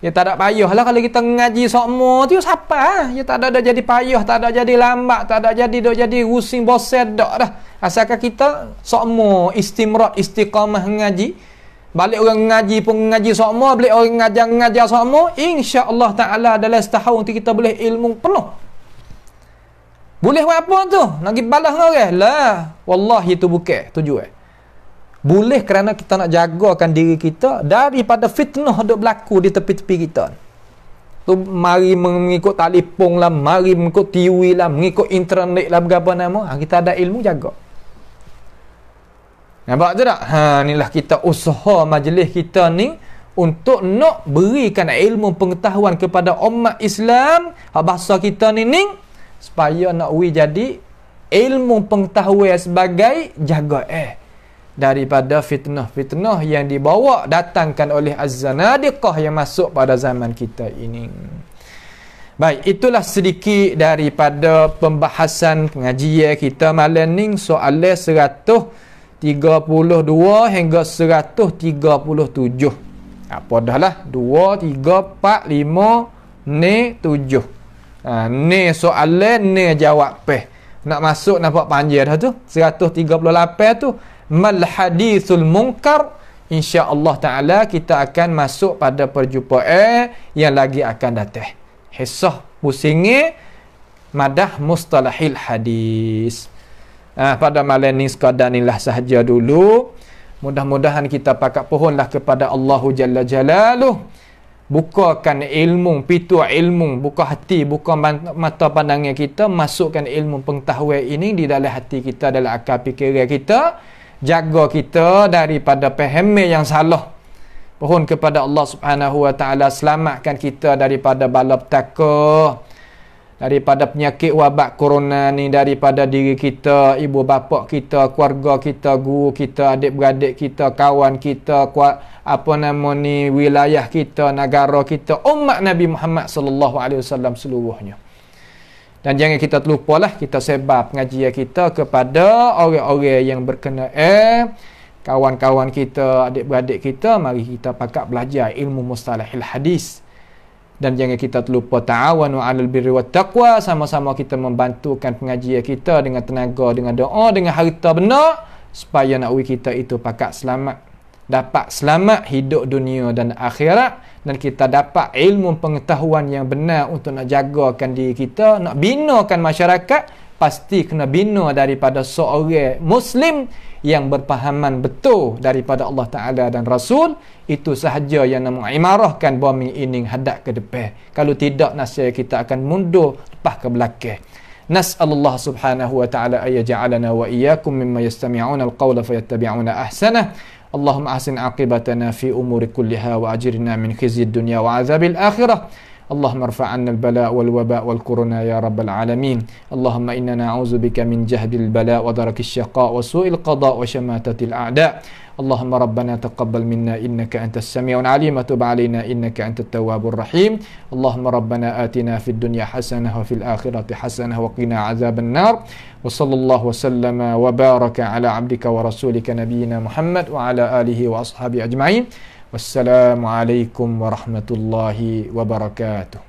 Ya tak ada payah lah kalau kita ngaji sokmo tu siapa? Ya tak ada jadi payah, tak ada jadi lambat, tak ada jadi pusing bosan dak dah. Asalkan kita sokmo istimrad istiqamah ngaji, Balik orang ngaji pun ngaji sama, balik orang ngajar sama, insya-Allah taala dalam setahun tu kita boleh ilmu penuh. Boleh buat apa tu? Nak pergi balas dengan orang? Lah, wallahi itu bukan tujuan. Boleh kerana kita nak jagakan diri kita daripada fitnah duk berlaku di tepi-tepi kita. Tu mari mengikut telefon lah, mari mengikut TV lah, mengikut internet lah, berapa nama. Kita ada ilmu jaga. Nampak tu tak? Inilah kita usaha majlis kita ni untuk nak berikan ilmu pengetahuan kepada umat Islam. Bahasa kita ni supaya nak jadi ilmu pengetahuan sebagai jaga daripada fitnah-fitnah yang dibawa datangkan oleh az-zanadiqah yang masuk pada zaman kita ini. Baik, itulah sedikit daripada pembahasan pengajian kita malam ni, soalan 132 hingga 137. Apa dah lah 2, 3, 4, 5 ni 7. Ni soalan ni jawab nak masuk nampak panjang dah tu. 138 tu mal hadithul munkar. InsyaAllah ta'ala kita akan masuk pada perjumpaan yang lagi akan datang. Hisah pusingnya madah mustalahil hadis. Pada malam ni sekadar inilah sahaja dulu. Mudah-mudahan kita pakat pohonlah kepada Allahu Jalla Jalaluh. Bukakan ilmu, pintu ilmu, buka hati, buka mata pandangan kita, masukkan ilmu pengetahuan ini di dalam hati kita, dalam akal fikiran kita. Jaga kita daripada paham yang salah. Pohon kepada Allah Subhanahu Wa Taala selamatkan kita daripada bala petaka, daripada penyakit wabak corona ni, daripada diri kita, ibu bapa kita, keluarga kita, guru kita, adik-beradik kita, kawan kita, wilayah kita, negara kita, umat Nabi Muhammad sallallahu alaihi wasallam seluruhnya. Dan jangan kita terlupalah kita sebar pengajian kita kepada orang-orang yang berkenaan, kawan-kawan kita, adik-beradik kita. Mari kita pakat belajar ilmu mustalahil hadis. Dan jangan kita terlupa ta'awanu 'alal birri wat taqwa, sama-sama kita membantukan pengajian kita dengan tenaga, dengan doa, dengan harta benar, supaya nak kita itu pakat selamat, dapat selamat hidup dunia dan akhirat, dan kita dapat ilmu pengetahuan yang benar untuk nak jagakan diri kita, nak binakan masyarakat. Pasti kena bina daripada seorang Muslim yang berpahaman betul daripada Allah Ta'ala dan Rasul. Itu sahaja yang nak mengimarahkan bumi ini hadap ke depan. Kalau tidak, nasib kita akan mundur lepas ke belakang. Nas'alullah subhanahu wa ta'ala ayyaja'alana wa iyyakum mimma yastami'una al-qawla fayattabi'una ahsanah. Allahumma ahsin aqibatana fi umuri kulliha wa ajirna min khizyid dunya wa azabil akhirah. اللهم ارفع عنا البلاء والوباء والكورونا يا رب العالمين. اللهم إنا نعوذ بك من جهد البلاء ودرك الشقاء وسوء القضاء وشماتة الأعداء. اللهم ربنا تقبل منا إنك أنت السميع العليم وتب علينا إنك أنت التواب الرحيم. اللهم ربنا آتنا في الدنيا حسنة وفي الآخرة حسنة وقنا عذاب النار. وصلى الله وسلم وبارك على عبدك ورسولك نبينا محمد وعلى آله وأصحابه أجمعين. Wassalamualaikum warahmatullahi wabarakatuh.